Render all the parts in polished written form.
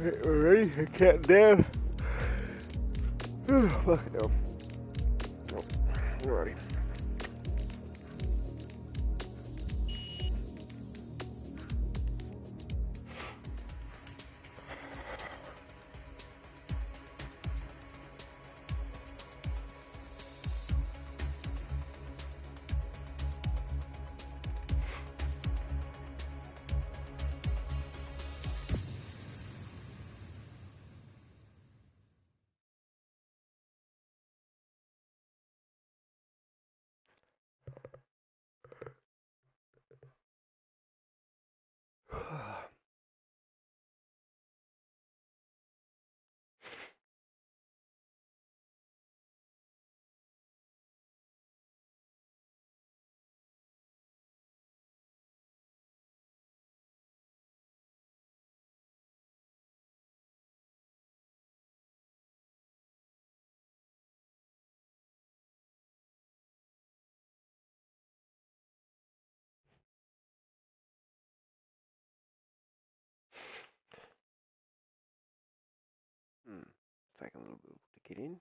Ready? Counting down. Fucking hell. Oh, alrighty. Take a little bit to get in.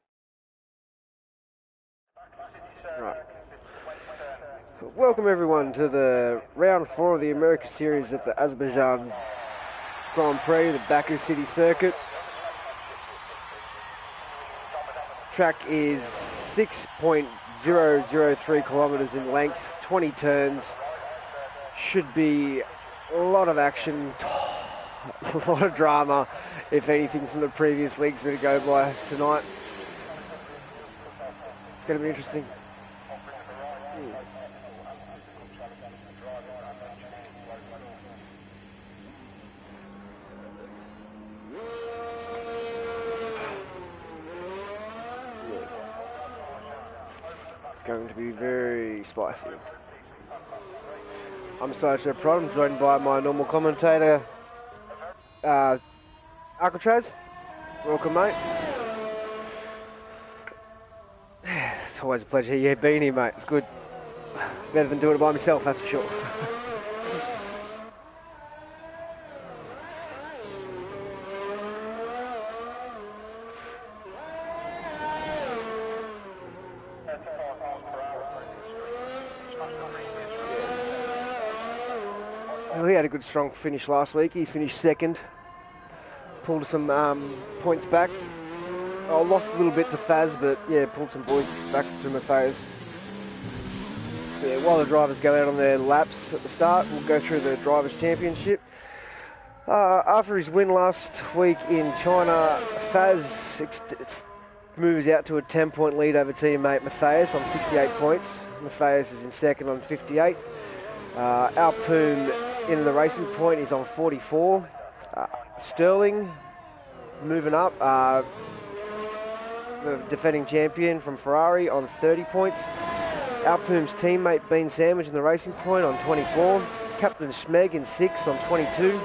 Right. Welcome everyone to the round 4 of the America Series at the Azerbaijan Grand Prix, the Baku City Circuit. Track is 6.003 kilometers in length, 20 turns. Should be a lot of action, a lot of drama, if anything, from the previous leagues that go by tonight. It's going to be interesting. It's going to be very spicy. I'm Sideshow Prod. I'm joined by my normal commentator, Alcatraz. Welcome, mate. It's always a pleasure you being here, mate. It's good. It's better than doing it by myself, that's for sure. Well, he had a good strong finish last week. He finished second. Pulled some points back. I lost a little bit to Faz, but yeah, pulled some points back to Matthias. Yeah, while the drivers go out on their laps at the start, we'll go through the Drivers' Championship. After his win last week in China, Faz moves out to a 10-point lead over teammate Matthias on 68 points. Matthias is in second on 58. Alpoom in the racing point is on 44. Sterling moving up, the defending champion from Ferrari on 30 points. Alpoom's teammate Ben Sandwich in the racing point on 24. Captain Schmeg in 6th on 22.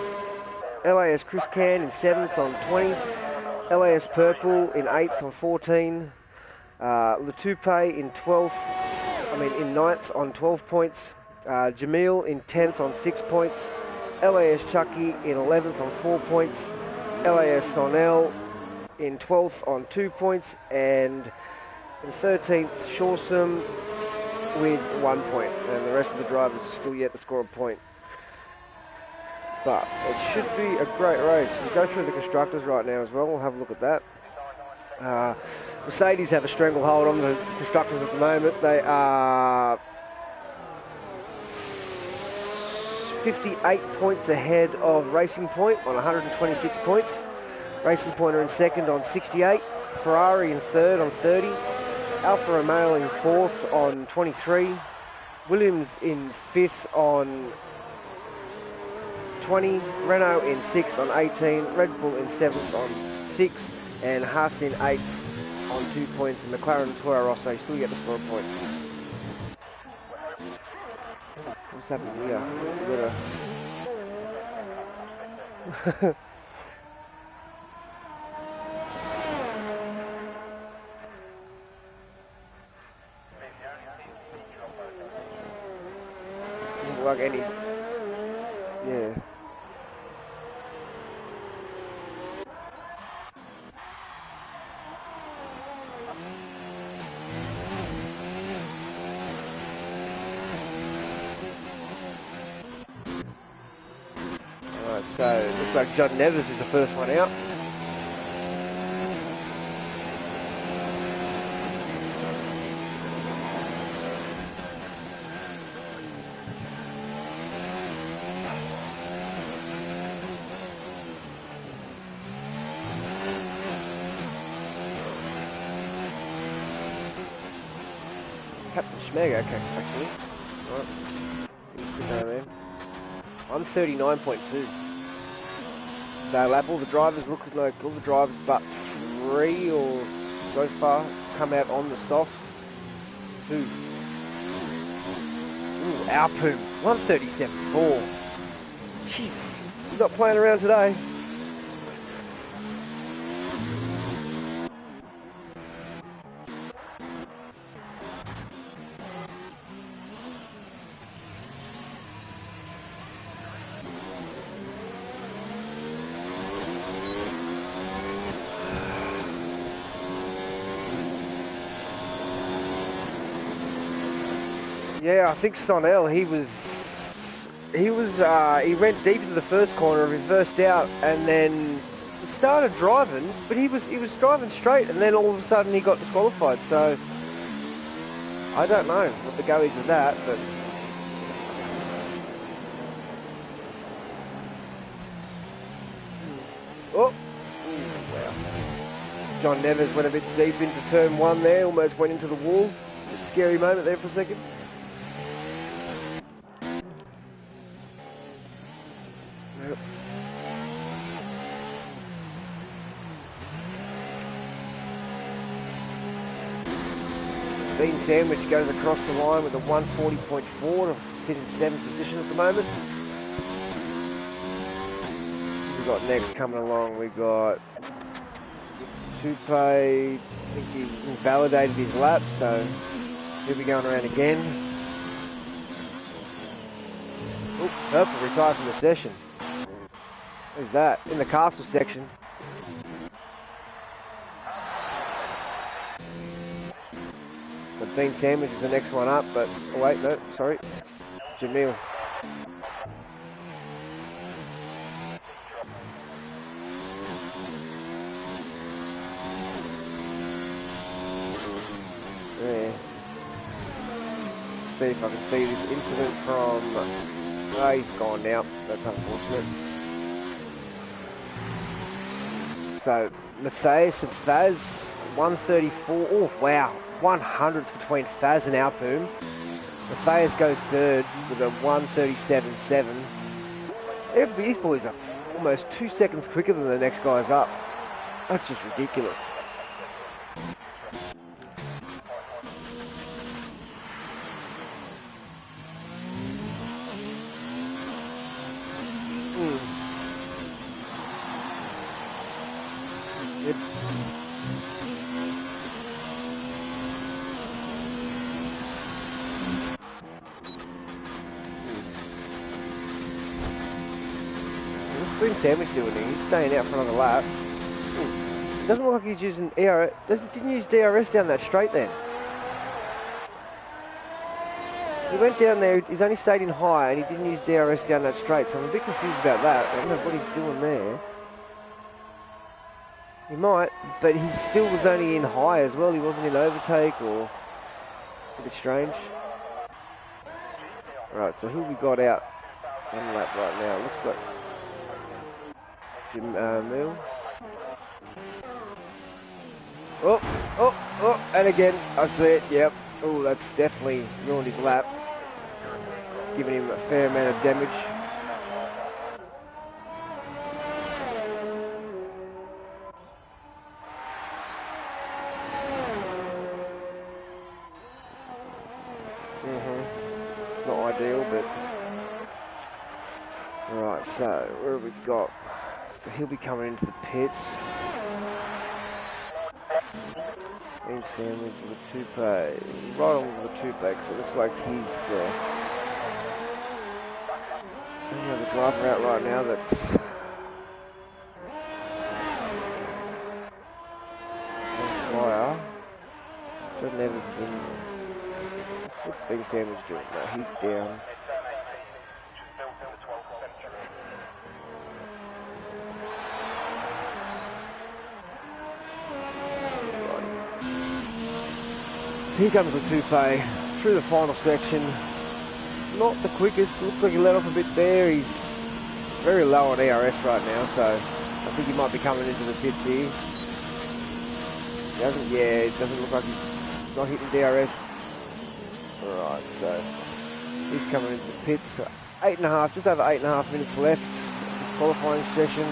LAS Chris Can in 7th on 20. LAS Purple in 8th on 14. Latupe in 9th on 12 points. Jamil in 10th on 6 points. LAS Chucky in 11th on 4 points. LAS Sonel in 12th on 2 points. And in 13th, Shawsome with 1 point. And the rest of the drivers are still yet to score a point. But it should be a great race. We'll go through the constructors right now as well. We'll have a look at that. Mercedes have a stranglehold on the constructors at the moment. They are 58 points ahead of Racing Point on 126 points. Racing Point are in second on 68. Ferrari in third on 30. Alfa Romeo in fourth on 23. Williams in fifth on 20. Renault in sixth on 18. Red Bull in seventh on 6. And Haas in eighth on 2 points. And McLaren and Toro Rosso still get the score points. What's happening here? Doesn't like any. Yeah. Looks like John Nevers is the first one out. Captain Schmeg, okay, actually. Alright. Good know, man. I'm 39.2. So lap, all the drivers look like all the drivers but 3 or so far come out on the softs. 2. Ooh, Alpoom, 137.4. Jeez, he's not playing around today. Yeah, I think Sonell, he went deep into the first corner, reversed out, and then started driving, but he was driving straight, and then all of a sudden he got disqualified. So I don't know what the go is with that, but oh, wow! John Nevers went a bit deep into turn 1 there, almost went into the wall. A scary moment there for a second. Bean Sandwich goes across the line with a 140.4 to sit in 7th position at the moment. We've got next coming along, we've got Tupe. I think he invalidated his lap, so he'll be going around again. Oop, Purple retired from the session. Who's that? In the castle section. The Bean Sandwich is the next one up, but oh wait, no, sorry, Jamil. Yeah. See if I can see this incident from. Oh, he's gone now. That's unfortunate. So Matthias and Faz, 134. Oh wow. 100th between Faz and Alpoom. Matthias goes third with a 137.7. These boys are almost 2 seconds quicker than the next guys up. That's just ridiculous. Yep. What's Bean Sandwich doing here? He's staying out for another lap. Doesn't look like he's using ERS. Didn't use DRS down that straight then. He went down there, he's only stayed in high and he didn't use DRS down that straight, so I'm a bit confused about that. I don't know what he's doing there. He might, but he still was only in high as well. He wasn't in overtake or a bit strange. Right, so who we got out on lap right now? Looks like Jim Mill. Oh, and again, I see it, yep. Oh, that's definitely ruined his lap. It's giving him a fair amount of damage. Not ideal, but... Right, so, where have we got? So he'll be coming into the pits. Bean Sandwich with Tupe. Right on with the Tupe, because it looks like he's the only other driver out right now that's on fire. Should never been. What's Bean Sandwich doing? No, he's down. Here comes the Toupe through the final section. Not the quickest, looks like he let off a bit there. He's very low on ERS right now, so I think he might be coming into the pits here. It doesn't look like he's not hitting DRS. Alright, so he's coming into the pits. So 8.5, just over 8.5 minutes left of the qualifying session.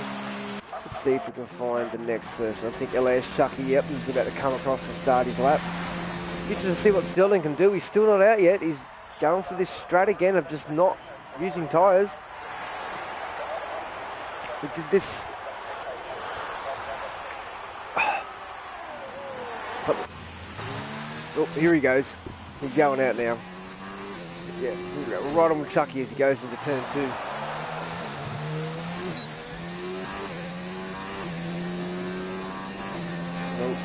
Let's see if we can find the next person. I think LA's Chucky, yep, he's about to come across and start his lap. Interested to see what Sterling can do. He's still not out yet. He's going for this strat again of just not using tyres. We did this. Oh, here he goes. He's going out now. Yeah, here we go. We're right on with Chucky as he goes into turn 2. Nope.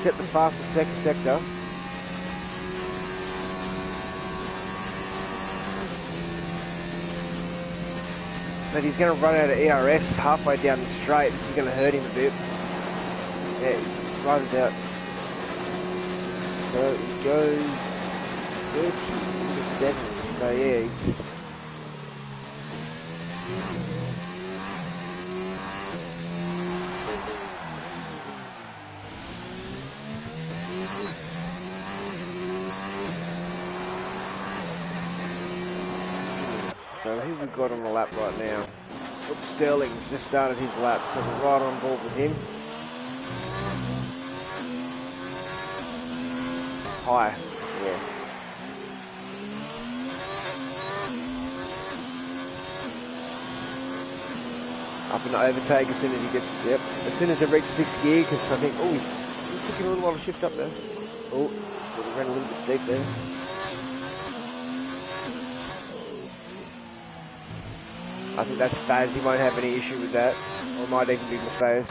Set the fastest second sector. But he's going to run out of ERS halfway down the straight. This is going to hurt him a bit. Yeah, he runs out. So he goes 37. So yeah, he's so who we got on the lap right now? Oops, Sterling's just started his lap, so we're right on board with him. High, yeah. Up and overtake as soon as he gets, yep. As soon as they reach 6th gear, because I think, oh, he's taking a little while to shift up there. Oh, he ran a little bit deep there. I think that's Faz, he won't have any issue with that. Or it might even be Matthias.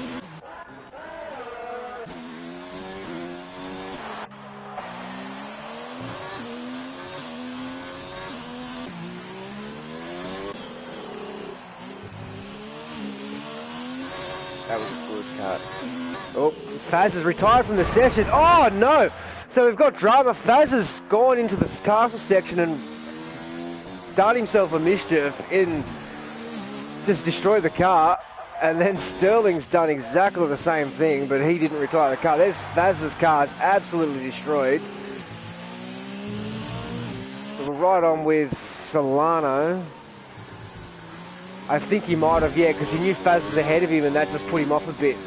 That was a good cut. Oh, Faz has retired from the session. Oh no! So we've got drama. Faz has gone into the castle section and done himself a mischief in just destroy the car, and then Sterling's done exactly the same thing, but he didn't retire the car. There's Faz's car, absolutely destroyed. So we're right on with Solano. I think he might have, yeah, because he knew Faz was ahead of him, and that just put him off a bit.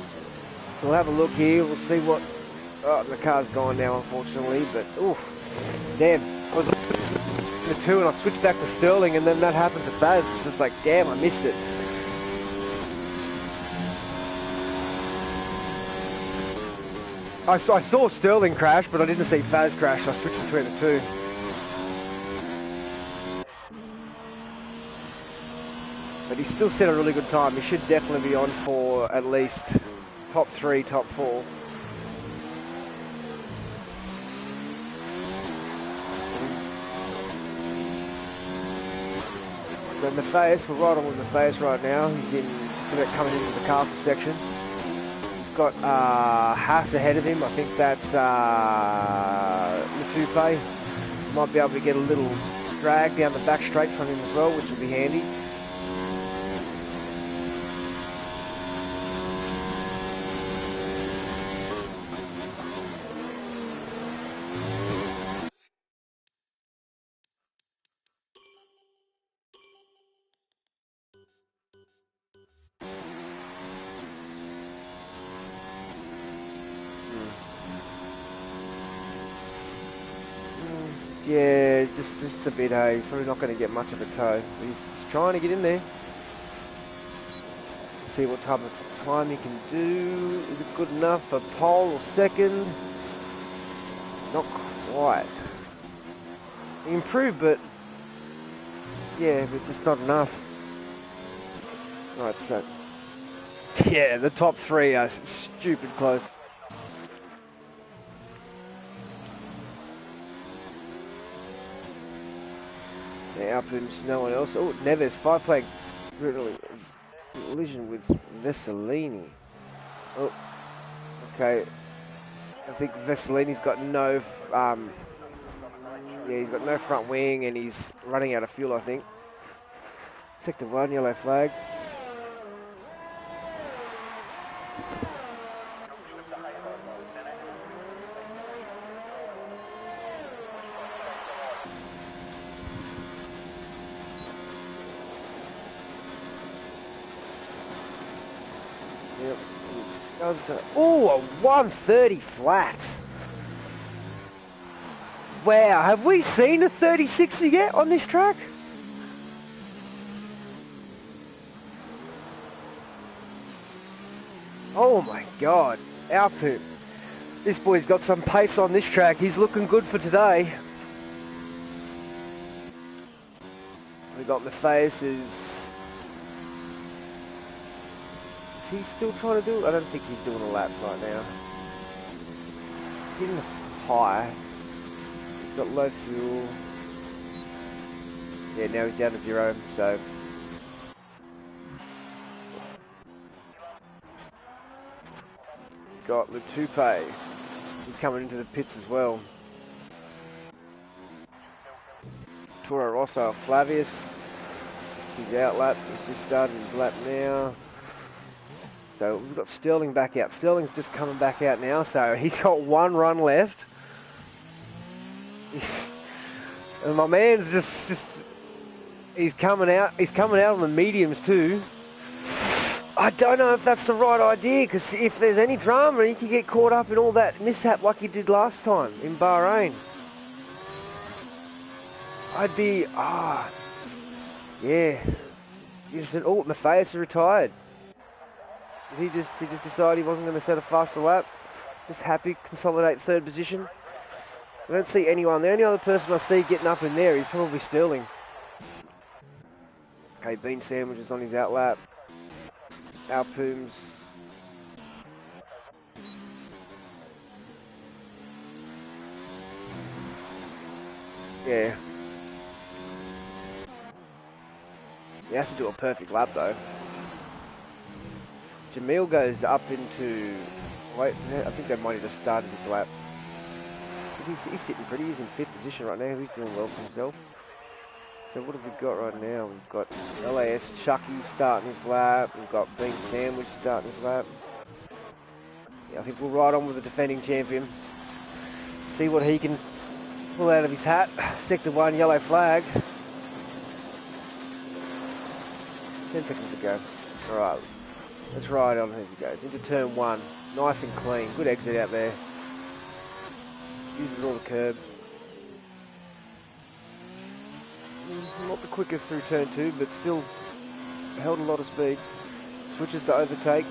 So we'll have a look here, we'll see what... Oh, the car's gone now, unfortunately, but, oof, damn. I was the 2 and I switched back to Sterling, and then that happened to Faz. It's just like, damn, I missed it. I saw Sterling crash, but I didn't see Faz crash, so I switched between the 2. But he's still set a really good time. He should definitely be on for at least top 3, top 4. So Matthias, we're right on with Matthias right now. He's just about coming into the castle section. He's got Haas ahead of him. I think that's Matupe. Might be able to get a little drag down the back straight from him as well, which will be handy. Yeah, just a bit, hey. He's probably not going to get much of a toe. But he's trying to get in there. See what type of time he can do. Is it good enough for pole or second? Not quite. He improved, but yeah, but just not enough. Right, so yeah, the top three are stupid close. Yeah, Alpin's no one else. Oh, Neves, 5-flag collision with Vesellini. Oh, okay. I think Vesellini's got no, yeah, he's got no front wing and he's running out of fuel, I think. Sector 1, yellow flag. Yep. Oh, a 130 flat. Wow, have we seen a 3060 yet on this track? Oh my God, Alpin. This boy's got some pace on this track. He's looking good for today. We got Matthias. Is he still trying to do it? I don't think he's doing a lap right now. He's getting high. He's got low fuel. Yeah, now he's down to 0, so. Got Lutupe. He's coming into the pits as well. Toro Rosso, Flavius. He's out lap. He's just starting his lap now. So we've got Sterling back out. Sterling's just coming back out now, so he's got 1 run left. And my man's just he's coming out on the mediums too. I don't know if that's the right idea, because if there's any drama, he could get caught up in all that mishap like he did last time in Bahrain. I'd be, yeah. You just said, oh, Matthias is retired. He just decided he wasn't going to set a faster lap. Just happy, consolidate 3rd position. I don't see anyone. The only other person I see getting up in there is probably Sterling. Okay, Bean Sandwich is on his out lap. Alpooms. Yeah. He has to do a perfect lap though. Jamil goes up into... Wait, I think they might have just started his lap. He's sitting pretty. He's in 5th position right now. He's doing well for himself. So what have we got right now? We've got LAS Chucky starting his lap. We've got Bean Sandwich starting his lap. Yeah, I think we'll ride on with the defending champion. See what he can pull out of his hat. Sector 1, yellow flag. 10 seconds to go. Alright, let's ride on. Here he goes. Into turn 1. Nice and clean. Good exit out there. Uses all the curb. Not the quickest through turn 2, but still held a lot of speed. Switches to overtake.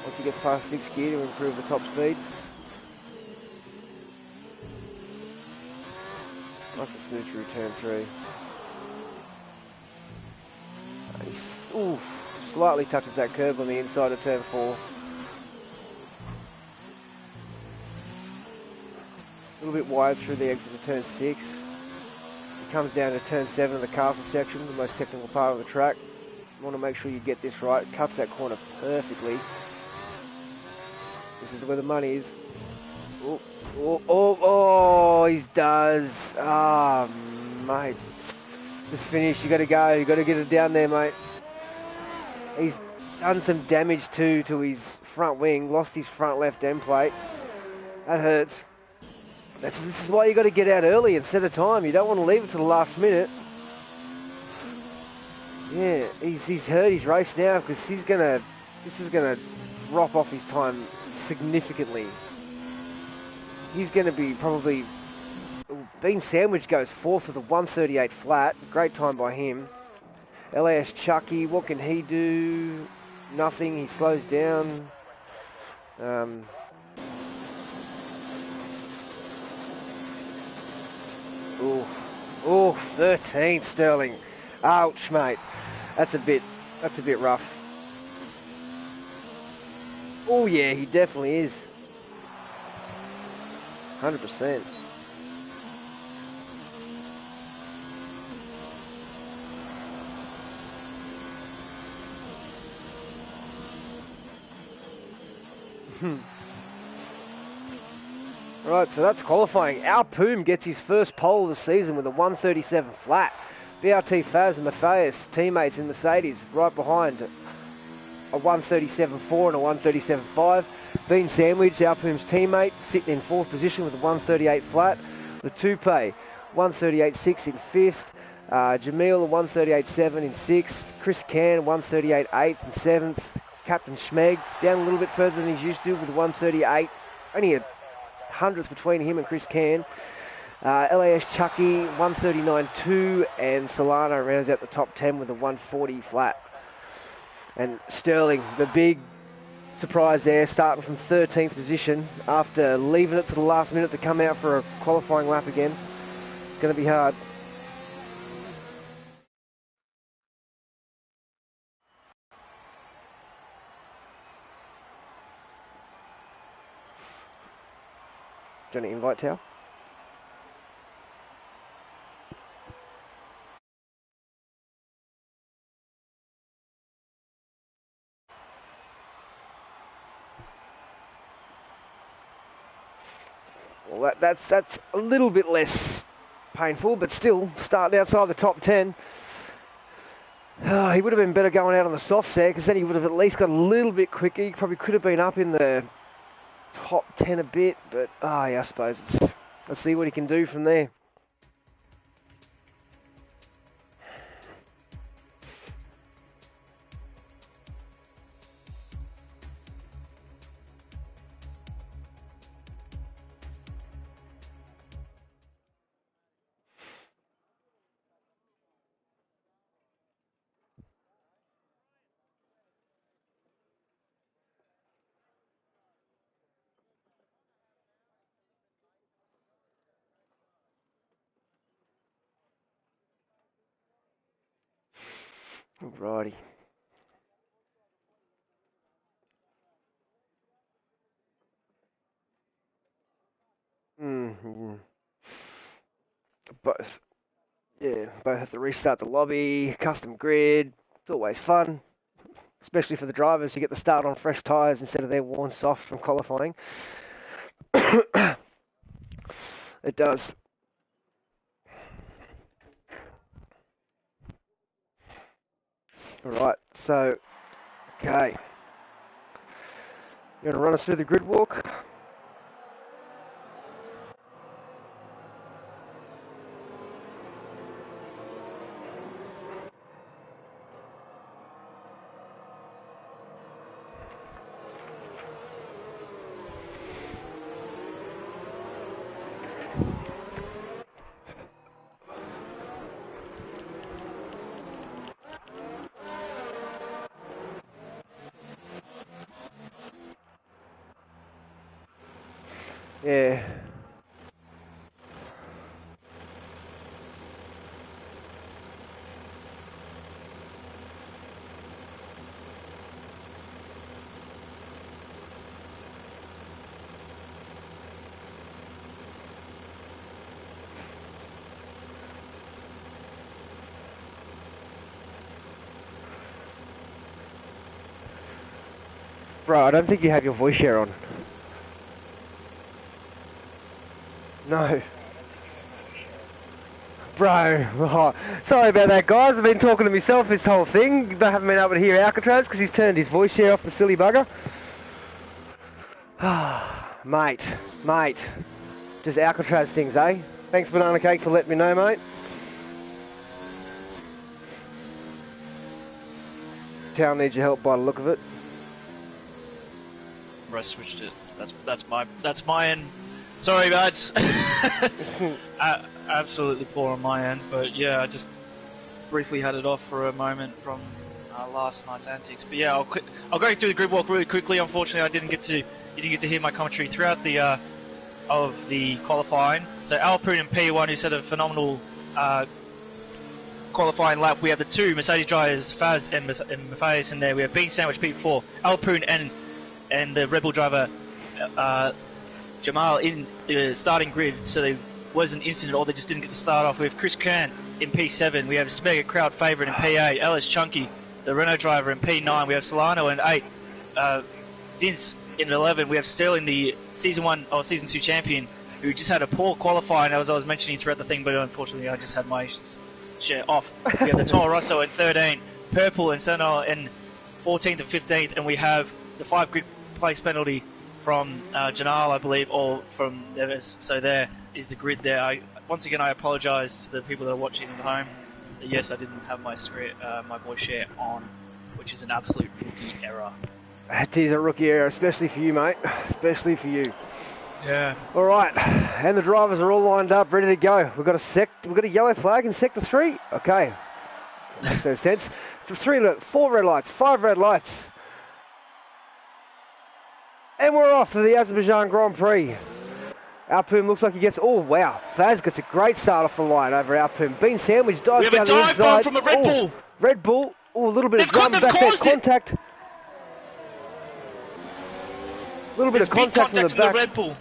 Once he gets past 6th gear to improve the top speed. Nice and smooth through turn 3. Ooh, slightly touches that curb on the inside of turn 4. A little bit wide through the exit of turn 6. Comes down to turn 7 of the castle section, the most technical part of the track. You want to make sure you get this right. Cuts that corner perfectly. This is where the money is. Oh, he does. Ah, mate. Just finished. You got to go. You got to get it down there, mate. He's done some damage too to his front wing. Lost his front left end plate. That hurts. This is why you got to get out early instead of time. You don't want to leave it to the last minute. Yeah, he's hurt his race now because this is gonna drop off his time significantly. He's gonna be probably Bean Sandwich goes 4th for the 138 flat. Great time by him. LAS Chucky, what can he do? Nothing, he slows down. Oh, 13th Sterling. Ouch, mate. That's a bit rough. Oh yeah, he definitely is. 100%. Right, so that's qualifying. Our Poom gets his first pole of the season with a 137 flat. BRT Faz and Matthias, teammates in Mercedes, right behind a 137.4 and a 137.5. Bean Sandwich, our Poom's teammate, sitting in 4th position with a 138 flat. The Toupe, 138.6 in 5th. Jamil, a 138.7 in 6th. Chris Can, 138.8 in 7th. Captain Schmeg, down a little bit further than he's used to with a 138. Only a hundredth between him and Chris Can. LAS Chucky, 139.2, and Solano rounds out the top 10 with a 140 flat. And Sterling, the big surprise there, starting from 13th position after leaving it to the last minute to come out for a qualifying lap again. It's going to be hard. Do you want to invite Tao? Well, that's a little bit less painful, but still, starting outside the top 10. He would have been better going out on the softs there, because then he would have at least got a little bit quicker. He probably could have been up in the top 10 a bit, but yeah, I suppose let's see what he can do from there. Alrighty. Both have to restart the lobby, custom grid. It's always fun, especially for the drivers. You get to start on fresh tyres instead of their worn soft from qualifying. It does. Alright, so, okay. You're going to run us through the grid walk? Yeah. Bro, I don't think you have your voice share on. No. Bro, oh, sorry about that, guys. I've been talking to myself this whole thing. I haven't been able to hear Alcatraz because he's turned his voice share off, the silly bugger. Mate. Just Alcatraz things, eh? Thanks, Banana Cake, for letting me know, mate. Town needs your help by the look of it. I switched it. That's my end. Sorry, lads. Absolutely poor on my end, but yeah, I just briefly had it off for a moment from last night's antics. But yeah, I'll go through the grid walk really quickly. Unfortunately, you didn't get to hear my commentary throughout the of the qualifying. So Alpine in P1, who set a phenomenal qualifying lap. We have the two Mercedes drivers, Faz and Matthias, in there. We have Bean Sandwich P4, Alpine and the Red Bull driver Jamal in the starting grid. So there was an incident, or they just didn't get to start off. We have Chris Kern in P7. We have Spec, a crowd favourite, in P8. Ellis Chunky, the Renault driver, in P9. We have Solano in 8. Vince in 11. We have Sterling, the Season 1 or Season 2 champion, who just had a poor qualifying, as I was mentioning throughout the thing, but unfortunately I just had my share off. We have the Toro Rosso in 13. Purple and Senna in 14th and 15th. And we have the 5 grid place penalty from Janal, I believe, or from Neves. So there is the grid there. Once again, I apologise to the people that are watching at home. Yes, I didn't have my voice share on, which is an absolute rookie error. It is a rookie error, especially for you, mate. Especially for you. Yeah. All right, and the drivers are all lined up, ready to go. We've got a yellow flag in sector 3. Okay, makes no sense. 4 red lights, 5 red lights, and we're off to the Azerbaijan Grand Prix. Alpine looks like he gets. Oh wow, Faz gets a great start off the line over Alpine. Bean Sandwich dives down the inside. We have a dive bomb from a Red Bull. Red Bull. Oh, a little bit of drum back there. Contact. A little bit of contact in the back. Red Bull.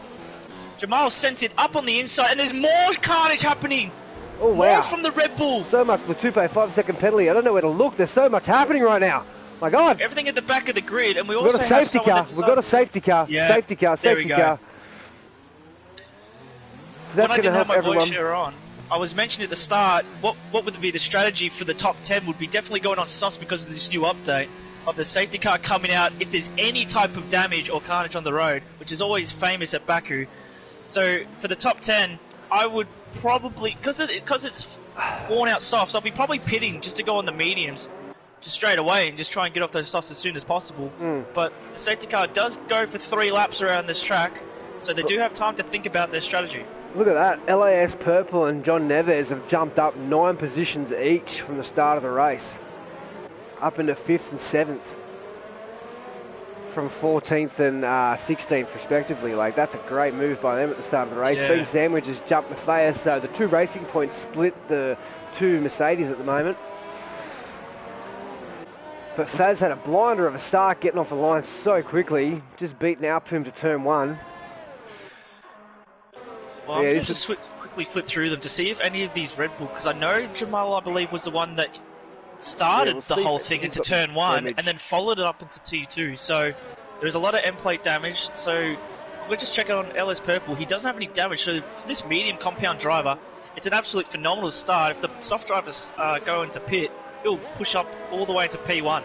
Jamal sent it up on the inside, and there's more carnage happening. Oh wow! More from the Red Bull. So much for 5-second penalty. I don't know where to look. There's so much happening right now. My God! Everything at the back of the grid, and we also have a safety car. We've got a safety car. Yeah, safety car. Safety car. When I didn't have my voice share on, I was mentioning at the start what would be the strategy for the top 10 would be definitely going on sus because of this new update of the safety car coming out if there's any type of damage or carnage on the road, which is always famous at Baku. So for the top 10, I would probably, because it's worn out softs, I'll be probably pitting just to go on the mediums just straight away and just try and get off those softs as soon as possible. But the safety car does go for 3 laps around this track, so they do have time to think about their strategy. Look at that. LAS Purple and John Neves have jumped up 9 positions each from the start of the race. Up into 5th and 7th. From 14th and 16th respectively. Like, that's a great move by them at the start of the race. Yeah. Bean Sandwich has jumped Matthias, so the 2 racing points split the 2 Mercedes at the moment. But Faz had a blinder of a start getting off the line so quickly. Just beating Alpine to turn 1. Well, I'm going to quickly flip through them to see if any of these Red Bull, because I know Jamal, I believe, was the one that started the whole thing into turn 1 and then followed it up into T2. So there's a lot of end plate damage. So we'll just check it on LS Purple. He doesn't have any damage. So for this medium compound driver, it's an absolute phenomenal start. If the soft drivers go into pit, he'll push up all the way into P1.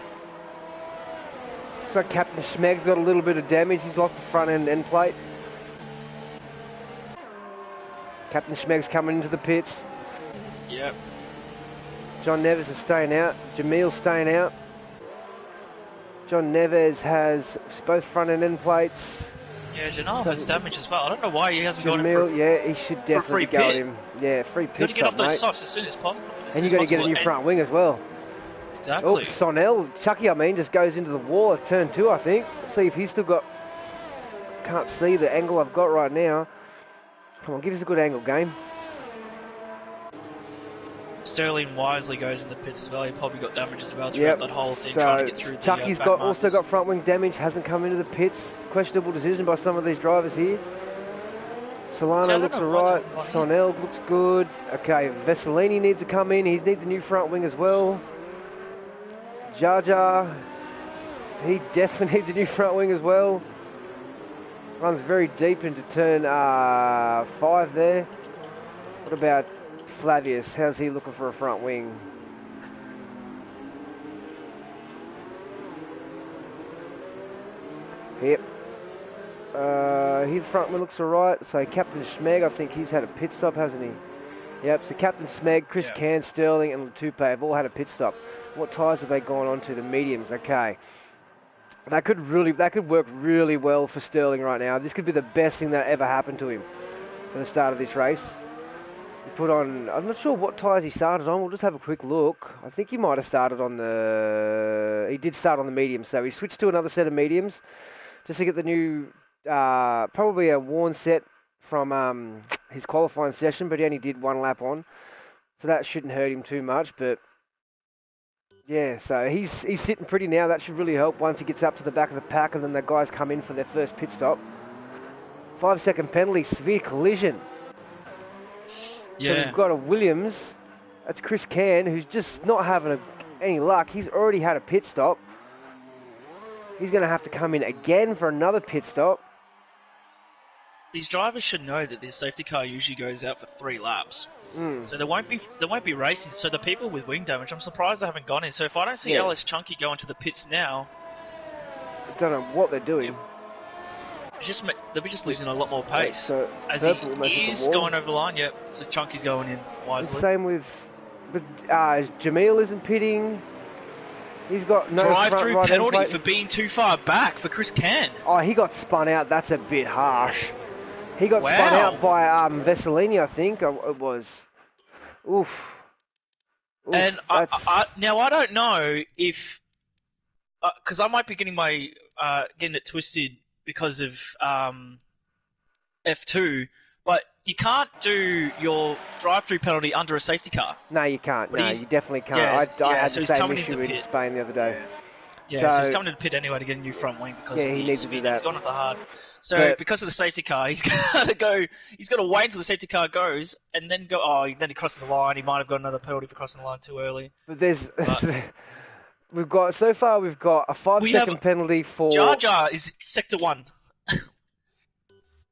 So Captain Schmeg's got a little bit of damage. He's lost the front end plate. Captain Schmeg's coming into the pits. Yep. John Neves is staying out. Jamil's staying out. John Neves has both front and end plates. Yeah, Janal has damage as well. I don't know why he hasn't gone in for yeah, he should definitely go at him. Yeah, free pit. You've got to get off those softs as soon as possible. And you've got to get a new front wing as well. Exactly. Oh, Sonel, Chucky, just goes into the wall at turn 2, I think. Let's see if he's still got... Can't see the angle I've got right now. Come on, give us a good angle, game. Sterling wisely goes in the pits as well. He probably got damage as well throughout that whole thing, trying to get through the Chucky's also got front wing damage, hasn't come into the pits. Questionable decision by some of these drivers here. Solano looks alright. Sonel looks good. Okay, Veselini needs to come in. He needs a new front wing as well. Jaja, he definitely needs a new front wing as well. Runs very deep into turn 5 there. What about Flavius? How's he looking for a front wing? Yep. His front wing looks alright. So Captain Schmeg, I think he's had a pit stop, hasn't he? Yep, so Captain Smeg, Chris Can, Sterling and Latupe have all had a pit stop. What tyres have they gone on to? The mediums, okay. That could work really well for Sterling right now. This could be the best thing that ever happened to him. for the start of this race. He put on, I'm not sure what tyres he started on. We'll just have a quick look. I think he might have started on he did start on the mediums, so he switched to another set of mediums just to get the new, probably a worn set from his qualifying session, but he only did 1 lap on. So that shouldn't hurt him too much, but yeah, so he's sitting pretty now. That should really help once he gets up to the back of the pack and then the guys come in for their first pit stop. 5-second penalty, severe collision. Yeah. So we've got a Williams. That's Chris Can, who's just not having any luck. He's already had a pit stop. He's going to have to come in again for another pit stop. These drivers should know that this safety car usually goes out for 3 laps. So they won't be racing. So the people with wing damage, I'm surprised they haven't gone in. So if I don't see LS Chunky go into the pits now, I don't know what they're doing. They'll be just losing a lot more pace. So as he is going over the line. Yep, so Chunky's going in wisely. The same with Jamil isn't pitting. He's got no drive-through right penalty for being too far back for Chris Can. Oh, he got spun out. That's a bit harsh. He got spun out by Vesselini, I think it was. Oof. And now I don't know if, because I might be getting it twisted because of F2, but you can't do your drive-through penalty under a safety car. No, you can't. No, you definitely can't. I had the same issue in Spain the other day. Yeah, so he's coming to the pit anyway to get a new front wing because he needs to do that. He's gone off the hard. So because of the safety car, he's got to go. He's got to wait until the safety car goes and then go. Oh, then he crosses the line. He might have got another penalty for crossing the line too early. But we've got a 5-second penalty for. Jar Jar is sector 1.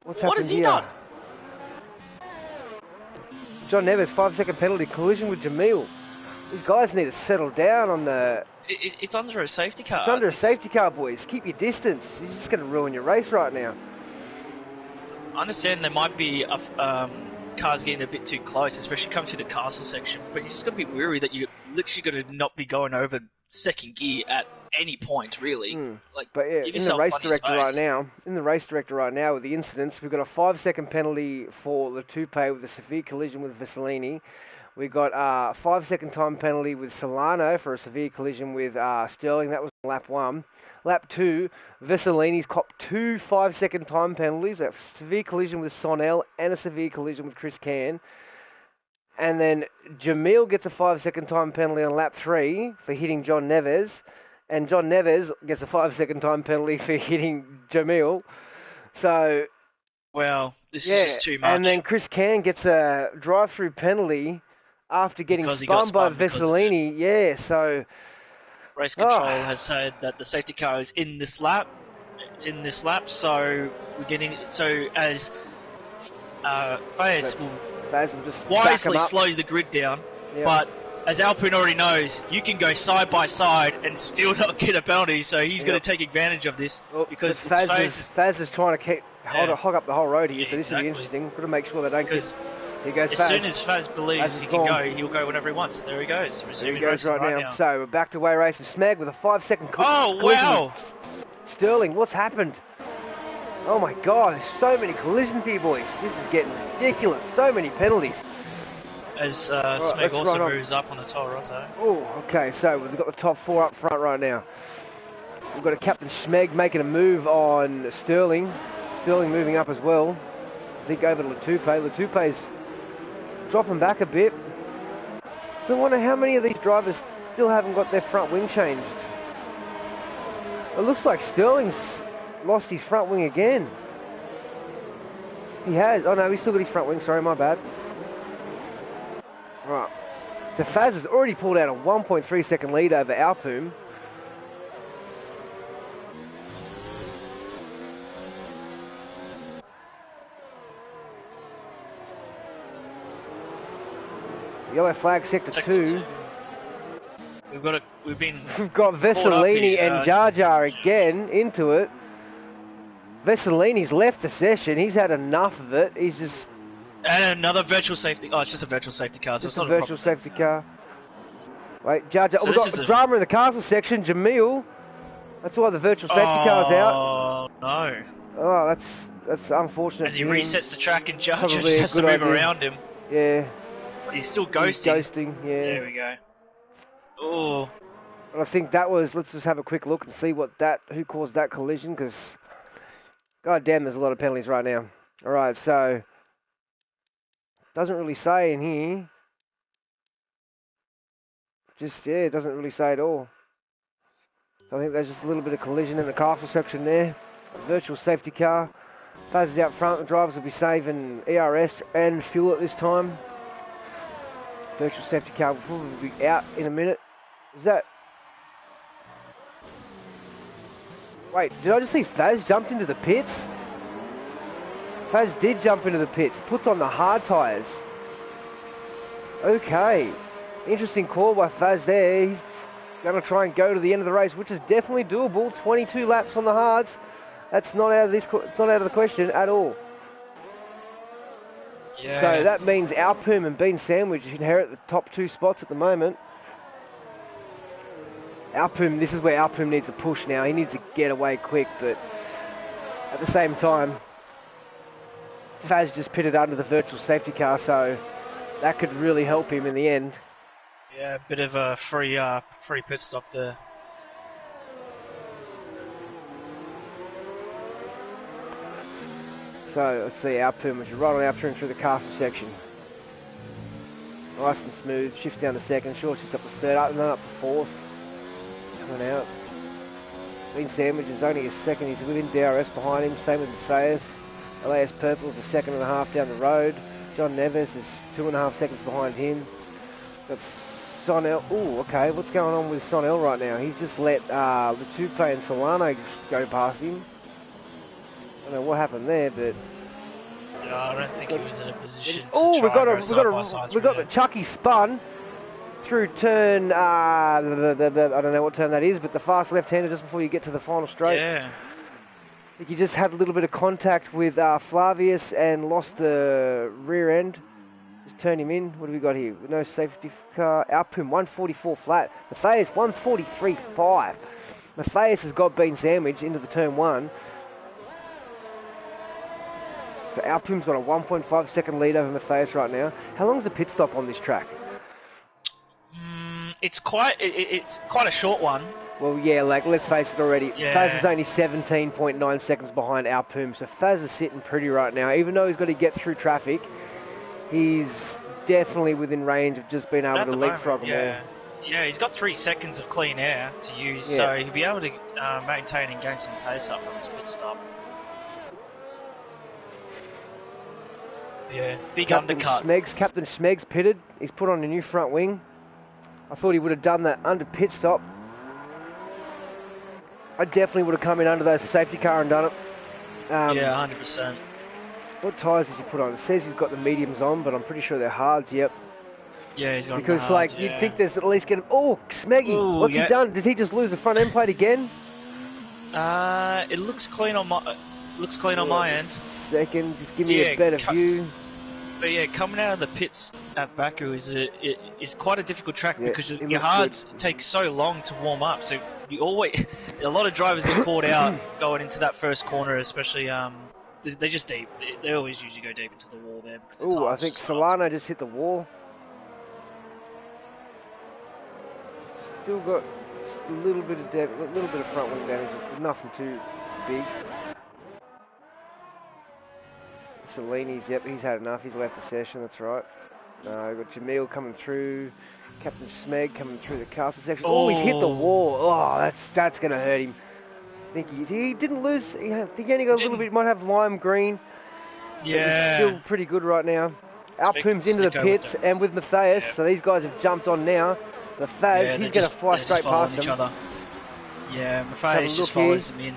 What has he done? John Neves, 5-second penalty, collision with Jamil. These guys need to settle down on the. It's under a safety car. It's under a safety car, boys. Keep your distance. You're just going to ruin your race right now. I understand there might be cars getting a bit too close, especially coming to the castle section, but you just got to be wary that you literally got to not be going over second gear at any point, really. But yeah, in the race director right now, with the incidents, we've got a 5-second penalty for Latupe with a severe collision with Vesselini. We got a 5-second time penalty with Solano for a severe collision with Sterling. That was lap 1. Lap 2, Vesselini's copped 2 5-second time penalties. A severe collision with Sonel and a severe collision with Chris Can. And then Jamil gets a 5-second time penalty on lap 3 for hitting John Neves. And John Neves gets a 5-second time penalty for hitting Jamil. So... Well, this is just too much. And then Chris Can gets a drive-through penalty after getting spun by Vesselini. Yeah, so... Race control has said that the safety car is in this lap. It's in this lap, so we're getting... So as Faz will just wisely slow the grid down, but as Alpine already knows, you can go side by side and still not get a penalty, so he's going to take advantage of this because Faz is trying to hog up the whole road here, so this will be interesting. Got to make sure they don't get... Here goes as Faz. soon as Faz believes he can go, he'll go whenever he wants. There he goes. There he goes right now. So we're back to way racing Smeg with a 5-second collision. Wow! Sterling, what's happened? Oh my God, there's so many collisions here, boys. This is getting ridiculous. So many penalties. As Smeg also moves up on the Toro Rosso. Oh, okay, so we've got the top 4 up front right now. We've got a Captain Smeg making a move on Sterling. Sterling moving up as well. I think over to Latupe. Latupe's dropping back a bit. So I wonder how many of these drivers still haven't got their front wing changed. It looks like Sterling's lost his front wing again. He has. Oh no, he's still got his front wing. Sorry, my bad. Right. So Faz has already pulled out a 1.3 second lead over Alpum. Yellow flag sector 2. We've got Vesselini and Jar Jar again into it. Vesselini's left the session. He's had enough of it. He's just... And another virtual safety... Oh, it's just a virtual safety car. So it's not a virtual safety car. Wait, Jar Jar... So we've got drama in the castle section. Jamil. That's why the virtual safety car's out. Oh no. Oh, that's unfortunate. As he resets the track and Jojo Probably just a has to good move idea. around him. Yeah. But he's still He's ghosting. ghosting, yeah. There we go. Oh. And I think that was, let's just have a quick look and see who caused that collision, because, god damn, there's a lot of penalties right now. Alright, so, doesn't really say in here. Just, yeah, it doesn't really say at all. So I think there's just a little bit of collision in the castle section there. A virtual safety car. Faz is out front, the drivers will be saving ERS and fuel at this time. Virtual safety car will probably be out in a minute. Is that... Wait, did I just see Faz jumped into the pits? Faz did jump into the pits. Puts on the hard tyres. Okay. Interesting call by Faz there. He's going to try and go to the end of the race, which is definitely doable. 22 laps on the hards. That's not out of the question at all. Yeah. So that means Alpum and Bean Sandwich inherit the top 2 spots at the moment. Alpum, this is where Alpum needs a push now. He needs to get away quick, but at the same time, Faz just pitted under the virtual safety car, so that could really help him in the end. Yeah, a bit of a free pit stop there. So let's see, Alpum, which is right on Alpum through the castle section. Nice and smooth, shifts down to second, short shifts up to third, up and then up to fourth. Coming out. Bean Sandwich is only a second, he's within DRS behind him, same with Matthias. LAS Purple is a second and a half down the road. John Neves is 2.5 seconds behind him. That's Sonel. Oh, okay, what's going on with Sonel right now? He's just let Lutupe and Solano go past him. I don't know what happened there, but... Yeah, I don't think he was in a position to we got the Chucky spun through turn, I don't know what turn that is, but the fast left-hander just before you get to the final straight. Yeah. I think he just had a little bit of contact with Flavius and lost the rear end. Just turn him in. What do we got here? No safety car. Alpum 144 flat. Matthias 143.5. Matthias has got Bean Sandwich into the turn 1. So Alpum's got a 1.5 second lead over Matthias right now. How long is the pit stop on this track? It's quite a short one. Well, yeah, like, let's face it already. Yeah. Faz is only 17.9 seconds behind Alpum, so Faz is sitting pretty right now. Even though he's got to get through traffic, he's definitely within range of just being able to leapfrog them all. Yeah, he's got 3 seconds of clean air to use, so he'll be able to maintain and gain some pace up from his pit stop. Yeah, big undercut. Captain Schmegs pitted. He's put on a new front wing. I thought he would have done that under pit stop. I definitely would have come in under that safety car and done it. Yeah, 100%. What tyres does he put on? It says he's got the mediums on, but I'm pretty sure they're hards, yep. Yeah, he's got because the hards, you'd think there's at least get him. Oh, Smeggy, Ooh, what's he done? Did he just lose the front end plate again? It looks clean on my end. Second, just give me a better view. But yeah, coming out of the pits at Baku is quite a difficult track because your hards take so long to warm up. So you always, a lot of drivers get caught out going into that first corner, especially they're just deep. They always usually go deep into the wall there. Oh, I think Solano just hit the wall. Still got a little bit of front wing damage, but nothing too big. Cellini's, yep, he's had enough. He's left the session, that's right. We've got Jamil coming through. Captain Smeg coming through the castle section. Oh, he's hit the wall. Oh, that's going to hurt him. I think he didn't lose. I think he only got a little bit. Might have lime green. Yeah. Still pretty good right now. Alpum's into the pits and with Matthias. So these guys have jumped on now. The Faz, he's going to fly straight past each them. other. Yeah, Matthias just follows him in.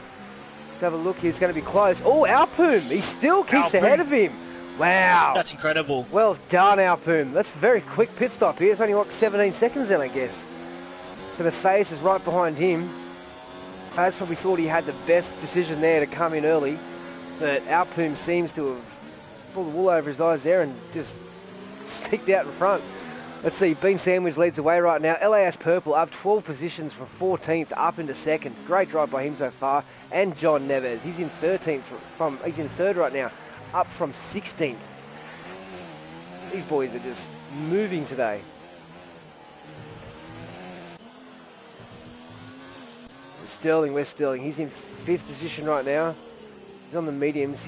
Let's have a look here, it's going to be close. Oh, Alpum, he still keeps ahead of him. Wow. That's incredible. Well done, Alpum. That's a very quick pit stop here. It's only like 17 seconds then, I guess. So the face is right behind him. Faz probably thought he had the best decision there to come in early, but Alpum seems to have pulled the wool over his eyes there and just sticked out in front. Let's see, Bean Sandwich leads the way right now. LAS Purple up 12 positions from 14th up into 2nd. Great drive by him so far. And John Neves, he's in 13th he's in 3rd right now, up from 16th. These boys are just moving today. Sterling, where's Sterling? He's in 5th position right now. He's on the mediums.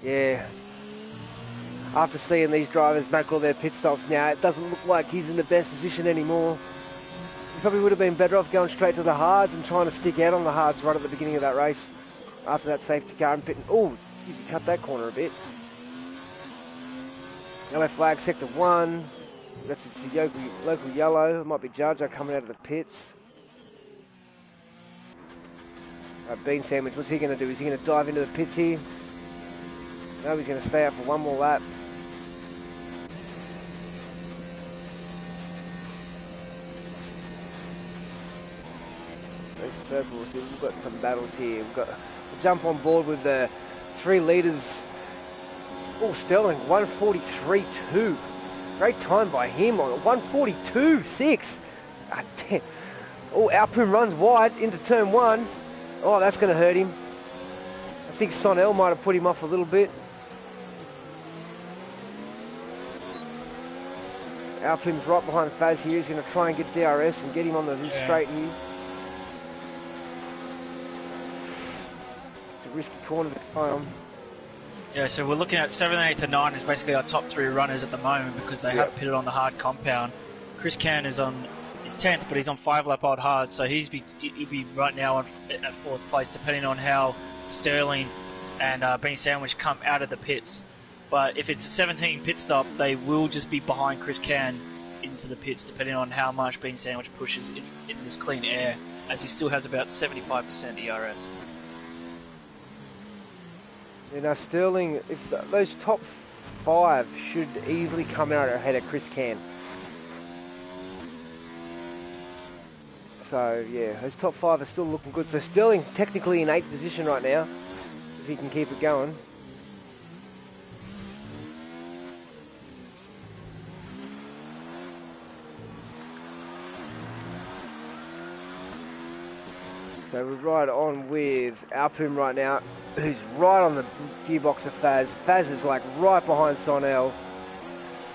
Yeah. After seeing these drivers make all their pit stops now, it doesn't look like he's in the best position anymore. He probably would have been better off going straight to the hards and trying to stick out on the hards right at the beginning of that race. After that safety car and pitting. Oh, you cut that corner a bit. Yellow flag, sector 1. That's the local yellow. It might be Jarjar coming out of the pits. Bean Sandwich, what's he going to do? Is he going to dive into the pits here? No, he's going to stay out for one more lap. Those purples, we've got some battles here. We'll jump on board with the 3 leaders. Oh, Sterling, 1:43.2. Great time by him on 1:42.6. Ah, damn. Oh, Alpum runs wide into turn 1. Oh, that's going to hurt him. I think Sonel might have put him off a little bit. Alpum's right behind Faz here. He's going to try and get DRS and get him on the straight here. It's a risky corner to climb. Yeah, so we're looking at 7, 8 and 9 is basically our top 3 runners at the moment because they have pitted on the hard compound. Chris Can is 10th, but he's on 5-lap odd hard, so he'd be right now at 4th place, depending on how Sterling and Bean Sandwich come out of the pits. But if it's a 17 pit stop, they will just be behind Chris Can into the pits, depending on how much Bean Sandwich pushes in this clean air, as he still has about 75% ERS. You know, Sterling, those top 5 should easily come out ahead of Chris Can. So, yeah, those top 5 are still looking good. So Sterling technically in 8th position right now, if he can keep it going. So we're right on with Alpum right now, who's right on the gearbox of Faz. Faz is like right behind Sonel.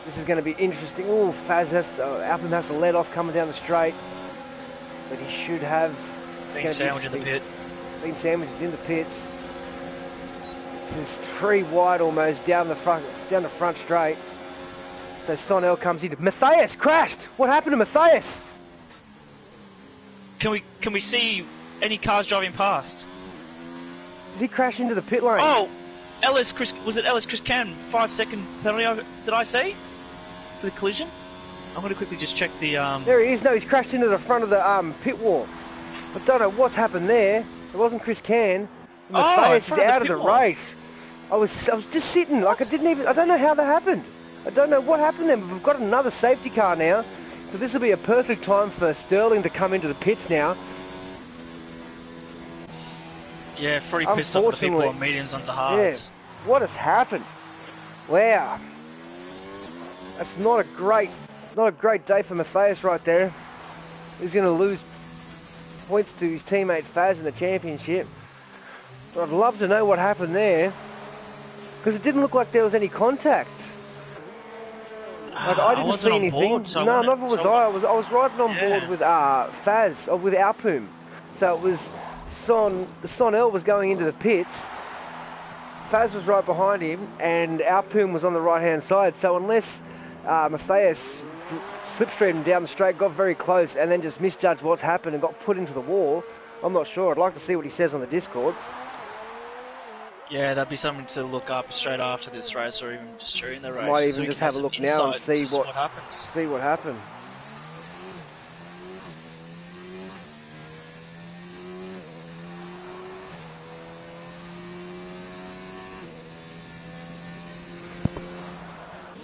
This is going to be interesting. Oh, Alpum has to let off coming down the straight. But he should have... Bean Sandwich in the pit. Bean Sandwich is in the pits. There's 3 wide almost down the front straight. So Sonel comes in. Matthias crashed! What happened to Matthias? Can we see any cars driving past? Did he crash into the pit lane? Oh! Was it Ellis Chris Can 5-second penalty, did I say? For the collision? I'm going to quickly just check the... There he is. No, he's crashed into the front of the pit wall. I don't know what's happened there. It wasn't Chris Can. Matthias is out of the race. I was just sitting, like I don't know how that happened. I don't know what happened there, but we've got another safety car now. So this will be a perfect time for Sterling to come into the pits now. Yeah, free pissed off the people on mediums onto hards. Yeah, what has happened? Wow. That's not a great day for Matthias right there. He's going to lose points to his teammate Faz in the championship. But I'd love to know what happened there, because it didn't look like there was any contact. Like, I didn't see anything. Board, so no, neither was I. I was riding on board with Faz, or with Alpum. So it was Sonel was going into the pits. Faz was right behind him, and Alpum was on the right-hand side. So unless Matthias slipstreamed him down the straight, got very close, and then just misjudged what's happened and got put into the wall, I'm not sure. I'd like to see what he says on the Discord. Yeah, that'd be something to look up straight after this race, or even just during the race. Might even just have a look now and see what happens. See what happened.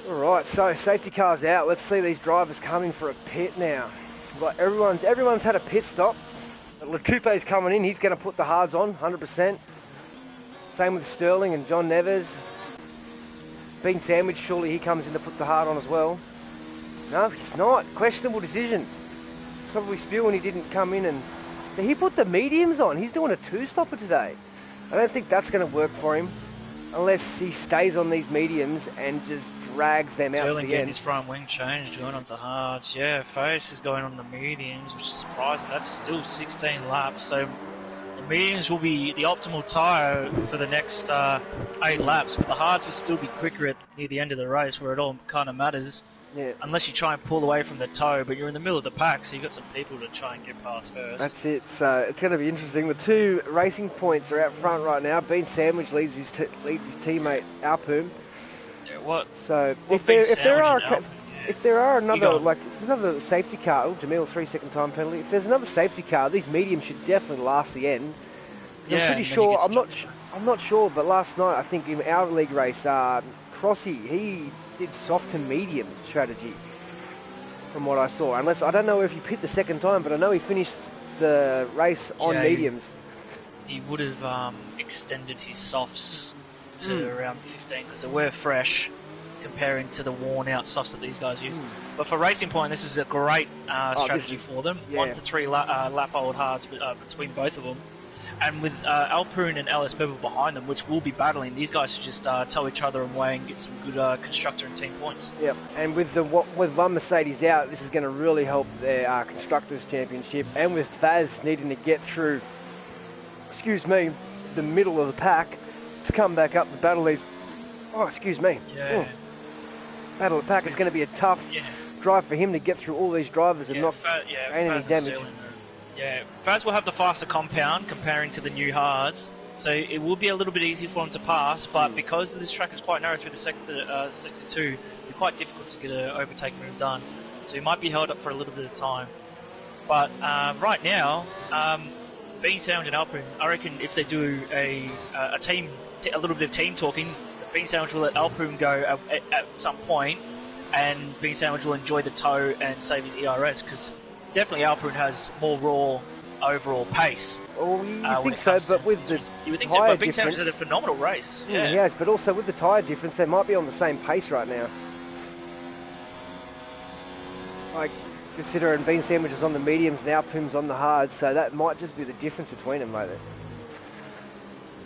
Alright, so safety car's out. Let's see these drivers coming for a pit now. We've got everyone's had a pit stop. Latupe's coming in, he's going to put the hards on, 100%. Same with Sterling and John Neves. Bean Sandwich, surely he comes in to put the hard on as well. No, he's not. Questionable decision. Probably spewing he didn't come in and... He put the mediums on. He's doing a two-stopper today. I don't think that's going to work for him unless he stays on these mediums and just drags them out to Sterling the getting end. his front wing changed, going onto hards. Yeah, Face is going on the mediums, which is surprising. That's still 16 laps, so the mediums will be the optimal tyre for the next 8 laps, but the hards will still be quicker near the end of the race, where it all kind of matters. Yeah. Unless you try and pull away from the toe, but you're in the middle of the pack, so you've got some people to try and get past first. That's it. So it's going to be interesting. The two racing points are out front right now. Bean Sandwich leads his teammate Alpum. Yeah, what? So What if there are another safety car, Jamil 3-second time penalty. If there's another safety car, these mediums should definitely last the end. Yeah, I'm pretty sure. I'm not sure, but last night I think in our league race, Crossy he did soft to medium strategy from what I saw. Unless I don't know if he pit the second time, but I know he finished the race on mediums. He would have extended his softs to around 15 because they were fresh comparing to the worn out softs that these guys use. But for Racing Point, this is a great strategy for them. Yeah. 1 to 3 lap old hards between both of them. And with Alpern and LS Purple behind them, which will be battling, these guys should just tow each other away and get some good constructor and team points. Yep, and with one Mercedes out, this is going to really help their Constructors' Championship. And with Faz needing to get through, the middle of the pack to come back up and battle these... Yeah. Battle the pack is going to be a tough drive for him to get through all these drivers and not gain any damage. Yeah, Faz will have the faster compound comparing to the new hards, so it will be a little bit easier for him to pass, but because this track is quite narrow through the sector 2, it's quite difficult to get an overtake move done, so he might be held up for a little bit of time. But right now, Bean Sandwich and Alpine, I reckon if they do a little bit of team talking, Bean Sandwich will let Alpine go at some point, and Bean Sandwich will enjoy the tow and save his ERS, because definitely Alpine has more raw overall pace. Oh, you think so, but with the you would think so, but Bean Sandwich had a phenomenal race. Yeah, he has, but also with the tyre difference, they might be on the same pace right now. Like, considering Bean Sandwich is on the mediums and Alpum's on the hards, so that might just be the difference between them, mate.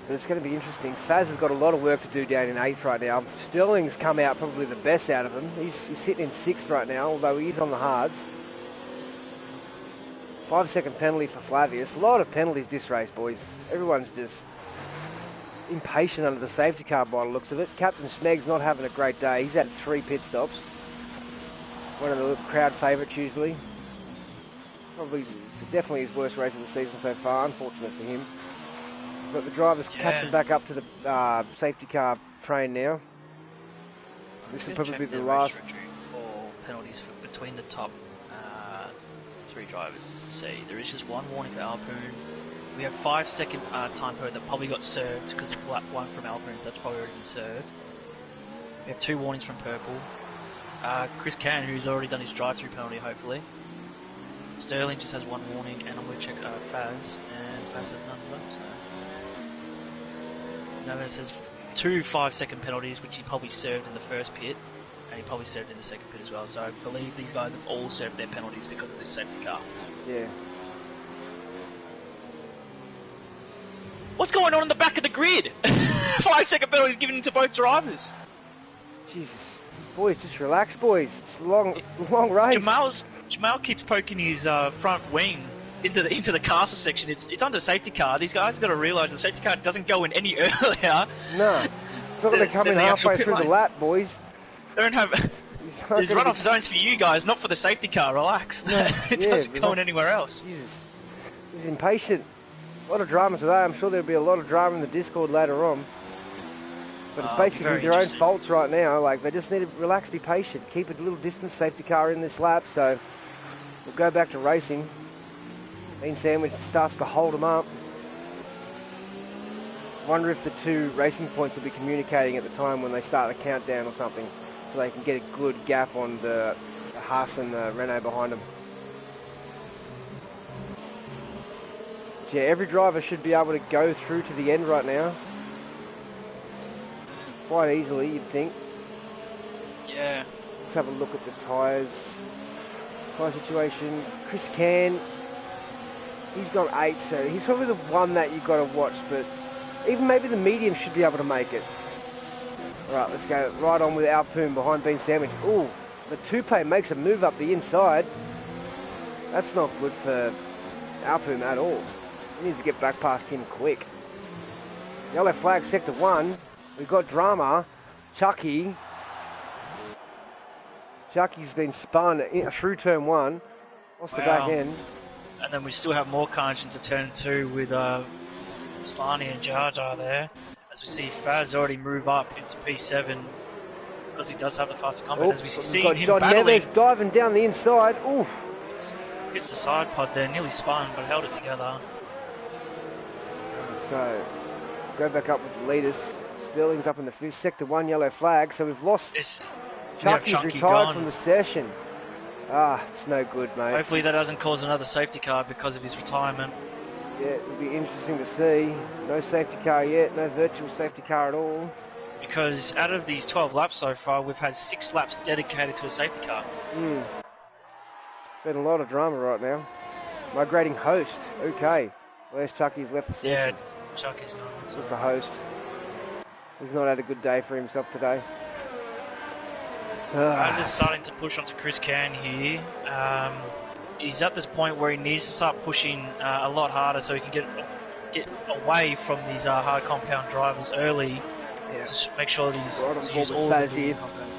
But it's going to be interesting. Faz has got a lot of work to do down in 8th right now. Sterling's come out probably the best out of them. He's sitting in 6th right now, although he is on the hards. 5-second penalty for Flavius. A lot of penalties this race, boys. Everyone's just impatient under the safety car by the looks of it. Captain Smeg's not having a great day. He's had 3 pit stops. One of the crowd favourites usually. Definitely his worst race of the season so far. Unfortunate for him. But the driver's catching back up to the safety car train now. This will probably be the last. For penalties between the top 3 drivers, just to see. There is just one warning for Alpine. We have 5-second time code that probably got served because of lap 1 from Alpine, so that's probably already been served. We have 2 warnings from Purple. Chris Cann, who's already done his drive-through penalty, hopefully. Sterling just has 1 warning, and I'm going to check Faz, and Faz has none as well, so... Novus has 2 5-second penalties, which he probably served in the first pit, and he probably served in the second pit as well, so I believe these guys have all served their penalties because of this safety car. Yeah. What's going on in the back of the grid? 5-second penalties given to both drivers. Jesus. Boys, just relax, boys. It's a long race. Jamal keeps poking his front wing into the castle section. It's under safety car. These guys have got to realise the safety car doesn't go in any earlier. No. It's not going to come in halfway through the lap, boys. They don't have... There's run-off zones for you guys, not for the safety car. Relax. No, it doesn't go in anywhere else. Jesus. He's impatient. A lot of drama today. I'm sure there'll be a lot of drama in the Discord later on. But it's basically their own faults right now. Like, they just need to relax, be patient, keep a little distance, safety car in this lap. So we'll go back to racing. Bean Sandwich starts to hold them up. Wonder if the 2 racing points will be communicating at the time when they start the countdown or something, so they can get a good gap on the Haas and the Renault behind them. But yeah, every driver should be able to go through to the end right now. Quite easily, you'd think. Yeah. Let's have a look at the tyres. Tyre situation. Chris Can, he's gone 8, so he's probably the one that you've got to watch, but even maybe the medium should be able to make it. Alright, let's go right on with Alpoom behind Bean Sandwich. Ooh, the Toupe makes a move up the inside. That's not good for Alpoom at all. He needs to get back past him quick. Yellow flag, sector 1. We've got drama. Chucky. Chucky's been spun through turn 1. Lost the back end. And then we still have more carnage into turn 2 with Slani and Jar Jar there. As we see Faz already move up into P7 because he does have the faster combat. As we see him John battling. Neves diving down the inside. Ooh. Hits the side pod there, nearly spun but held it together. So, go back up with the leaders. Sterling's up in the 5th. Sector 1 yellow flag. So we've lost. Chucky's retired gone from the session. Ah, it's no good, mate. Hopefully that doesn't cause another safety car because of his retirement. Yeah, it'll be interesting to see. No safety car yet, no virtual safety car at all. Because out of these 12 laps so far, we've had 6 laps dedicated to a safety car. Been a lot of drama right now. Migrating host, okay. Where's Chucky's left the session? Yeah, Chucky's gone. That's the host. He's not had a good day for himself today. Faz is starting to push onto Chris Can here. He's at this point where he needs to start pushing a lot harder so he can get away from these hard compound drivers early to make sure that he's used all of the compound.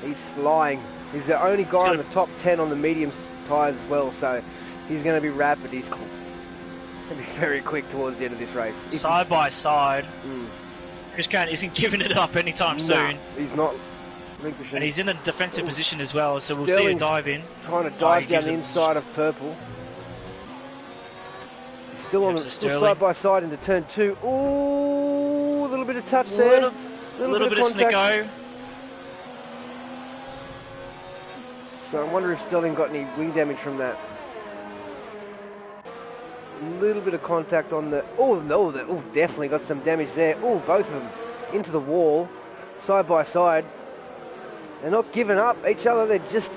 He's flying. He's the only guy in the top 10 on the medium tyres as well, so he's going to be rapid. He's going to be very quick towards the end of this race. Side by side, Chris Can isn't giving it up anytime soon. He's not. And he's in a defensive position as well, so we'll see a dive in. Trying to dive down the inside of purple. Still on still side by side into turn 2. Ooh, a little bit of touch there. A little bit of snicko. So I wonder if Sterling got any wing damage from that. A little bit of contact on the... Oh, no, definitely got some damage there. Oh, both of them into the wall, side by side. They're not giving up each other. They're just...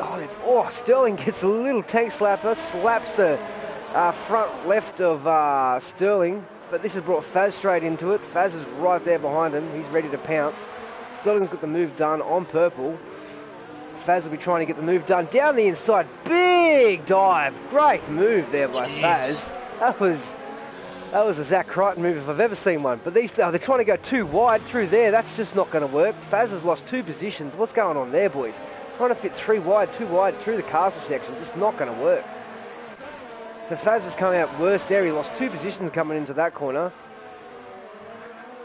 Sterling gets a little tank slapper, slaps the front left of Sterling. But this has brought Faz straight into it. Faz is right there behind him. He's ready to pounce. Sterling's got the move done on purple. Faz will be trying to get the move done down the inside. Big dive. Great move there by Faz. That was a Zach Crichton move if I've ever seen one. But they're trying to go too wide through there. That's just not going to work. Faz has lost 2 positions. What's going on there, boys? Trying to fit 3 wide, 2 wide through the castle section. Just not going to work. So Faz has come out worse there. He lost 2 positions coming into that corner.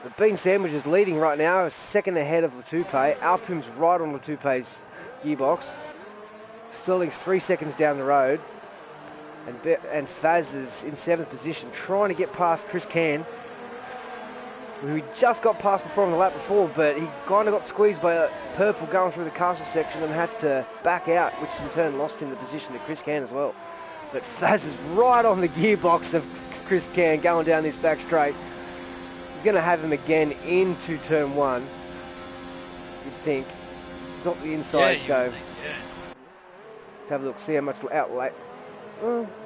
The Bean Sandwich is leading right now, a second ahead of Latupe. Alpoom's right on Latupe's gearbox. Sterling's 3 seconds down the road. And Faz is in 7th position, trying to get past Chris Can, who he just got past before on the lap before, but he kind of got squeezed by purple going through the castle section and had to back out, which in turn lost him the position to Chris Can as well. But Faz is right on the gearbox of Chris Can going down this back straight. He's going to have him again into turn 1, you'd think. It's not the inside, so let's have a look, see how much outlay.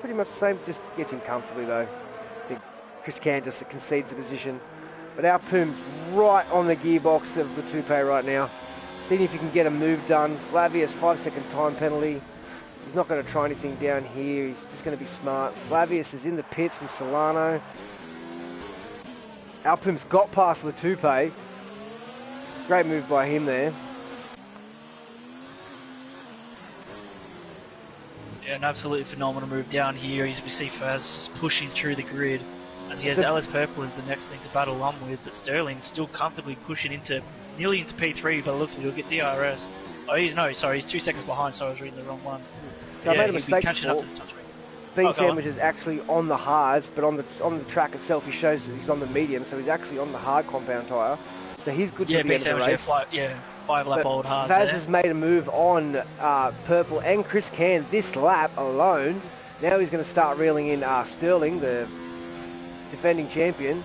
Pretty much the same, just gets him comfortably though. I think Chris Can just concedes the position. But Alpoom's right on the gearbox of the Toupe right now. Seeing if he can get a move done. Flavius, 5-second time penalty. He's not going to try anything down here. He's just going to be smart. Flavius is in the pits with Solano. Alpoom's got past the Toupe. Great move by him there. Yeah, an absolutely phenomenal move down here. As we see Faz just pushing through the grid. As he has Alice Purple as the next thing to battle on with, but Sterling's still comfortably pushing nearly into P3, but it looks like he'll get DRS. Oh, he's 2 seconds behind, so I was reading the wrong one. So I made a mistake catching up to this touch rate. Bean Sandwich is actually on the hards, but on the track itself he shows that he's on the medium, so he's actually on the hard compound tyre. So he's good to the end of the race. 5 lap old hards Faz there. has made a move on Purple and Chris Can this lap alone. Now he's going to start reeling in Sterling, the defending champion.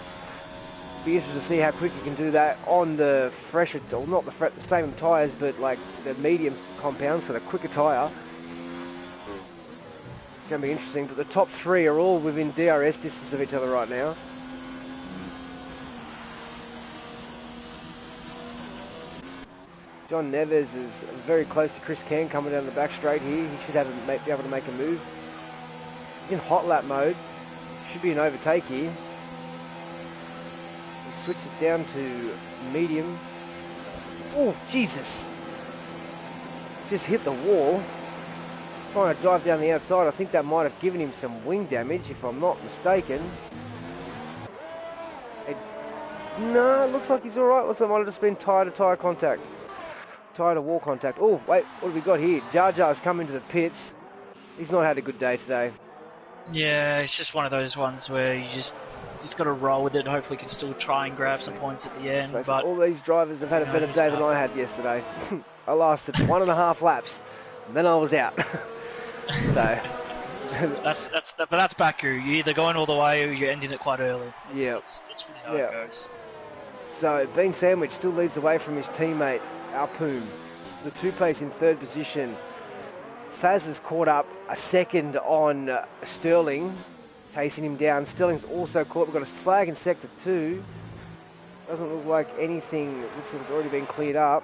Be interested to see how quick he can do that on the fresher, or not the same tyres, but like the medium compound, so the quicker tyre. It's going to be interesting, but the top three are all within DRS distance of each other right now. John Neves is very close to Chris Can coming down the back straight here. He should be able to make a move. He's in hot lap mode. Should be an overtake here. He switched it down to medium. Oh, Jesus. Just hit the wall. Trying to drive down the outside. I think that might have given him some wing damage, if I'm not mistaken. No, it looks like he's alright. Looks like it might have just been tyre-to-tyre contact. Tyre-to-wall contact. Oh, wait, what have we got here? Jar Jar's come into the pits. He's not had a good day today. Yeah, it's just one of those ones where you just got to roll with it. Hopefully, can still try and grab some points at the end. So but all these drivers have had a better day than I had yesterday. I lasted 1.5 laps, and then I was out. So but that's Baku. You're either going all the way or you're ending it quite early. That's really how it goes. So Bean Sandwich still leads the way from his teammate Alpoom. The two place in third position. Faz has caught up a second on Sterling, chasing him down. Sterling's also caught. We've got a flag in sector 2. Doesn't look like anything. Looks like it's already been cleared up.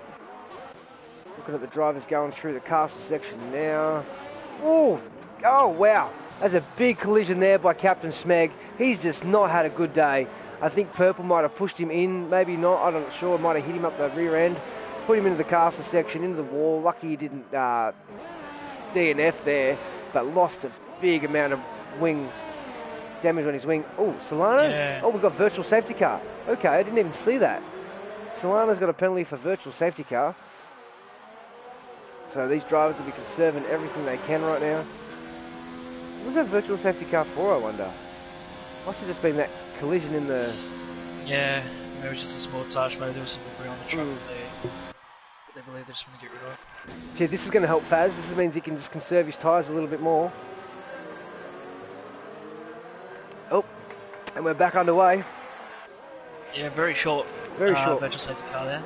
Looking at the drivers going through the castle section now. Oh, wow. There's a big collision there by Captain Smeg. He's just not had a good day. I think Purple might have pushed him in. Maybe not. I'm not sure. Might have hit him up the rear end. Put him into the castle section, into the wall. Lucky he didn't DNF there, but lost a big amount of wing damage on his wing. Oh, Solano? Yeah. Oh, we've got virtual safety car. Okay, I didn't even see that. Solano's got a penalty for virtual safety car. So these drivers will be conserving everything they can right now. What was that virtual safety car for, I wonder? Must have just been that collision in the... Yeah, maybe it was just a small touch. Maybe there was some debris on the truck that they believe they just want to get rid of. Gee, this is going to help Faz. This means he can just conserve his tyres a little bit more. Oh, and we're back underway. Yeah, very short. Very short. Virtual safety car there.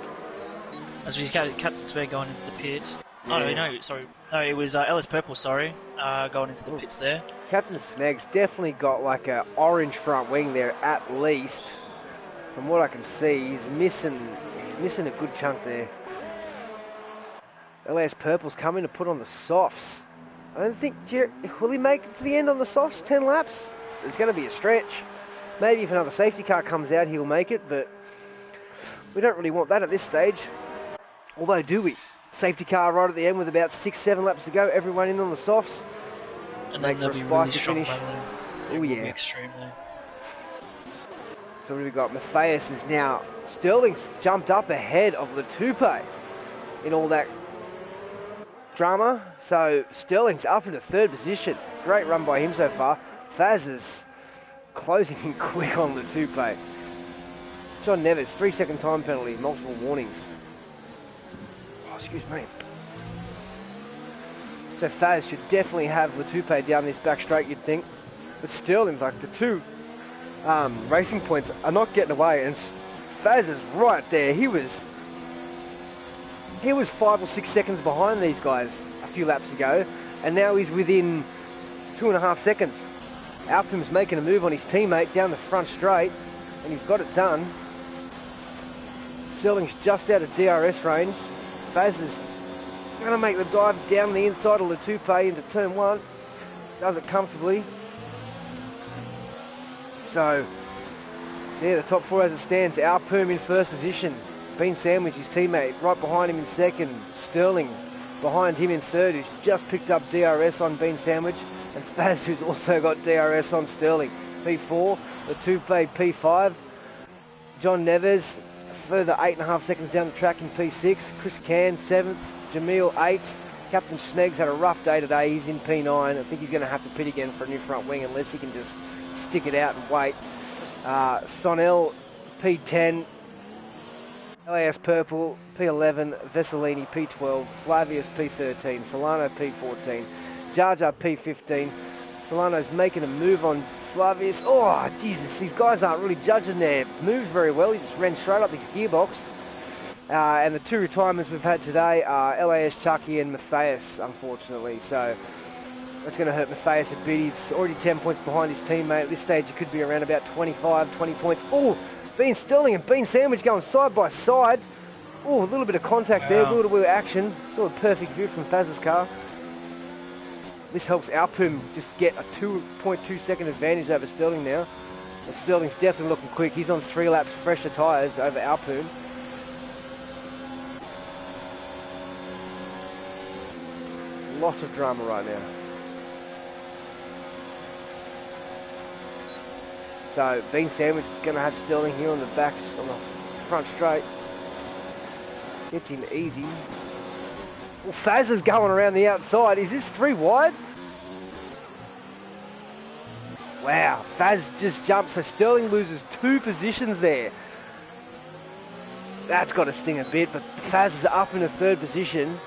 As we Captain Spec going into the pits. Oh, no, sorry. No, it was Ellis Purple, sorry, going into the pits there. Captain Smeg's definitely got like a orange front wing there at least. From what I can see, he's missing a good chunk there. LAS Purple's coming to put on the softs. I don't think, will he make it to the end on the softs, 10 laps? It's going to be a stretch. Maybe if another safety car comes out, he'll make it, but we don't really want that at this stage. Although, do we? Safety car right at the end with about 6-7 laps to go. Everyone in on the softs. And then they'll be really strong by then. Oh yeah. Extremely. So what have we got? Matthias is now... Sterling's jumped up ahead of Latupe in all that drama. So Sterling's up into third position. Great run by him so far. Faz is closing in quick on Latupe. John Neves, 3-second time penalty, multiple warnings. Excuse me. So Faz should definitely have Latupe down this back straight, you'd think. But Sterling's like the two racing points are not getting away, and Faz is right there. He was 5 or 6 seconds behind these guys a few laps ago, and now he's within 2.5 seconds. Alpham's making a move on his teammate down the front straight, and he's got it done. Sterling's just out of DRS range. Faz is going to make the dive down the inside of Latupe into turn 1. Does it comfortably. So, yeah, the top 4 as it stands. Alpoom in first position. Bean Sandwich, his teammate, right behind him in second. Sterling behind him in third, who's just picked up DRS on Bean Sandwich. And Faz, who's also got DRS on Sterling. P4, Latupe P5. John Neves, further 8.5 seconds down the track in P6. Chris Can, 7th. Jamil, 8th. Captain Smeg's had a rough day today. He's in P9. I think he's going to have to pit again for a new front wing unless he can just stick it out and wait. Sonel, P10. LAS Purple, P11. Vesselini, P12. Flavius, P13. Solano, P14. Jar Jar, P15. Solano's making a move on Flavius. Oh, Jesus, these guys aren't really judging their moves very well. He just ran straight up his gearbox. And the two retirements we've had today are LAS Chucky and Matthias, unfortunately. So that's going to hurt Matthias a bit. He's already 10 points behind his teammate. At this stage, he could be around about 25, 20 points. Oh, Bean Sterling and Bean Sandwich going side by side. Oh, a little bit of contact there, a little bit of action. Sort of perfect view from Faz's car. This helps Alpum just get a 2.2 second advantage over Sterling now. And Sterling's definitely looking quick. He's on 3 laps fresher tyres over Alpum. Lots of drama right now. So Bean Sandwich is going to have Sterling here on the back, on the front straight. Gets him easy. Well, Faz is going around the outside. Is this 3 wide? Wow, Faz just jumped, so Sterling loses 2 positions there. That's got to sting a bit, but Faz is up in the 3rd position.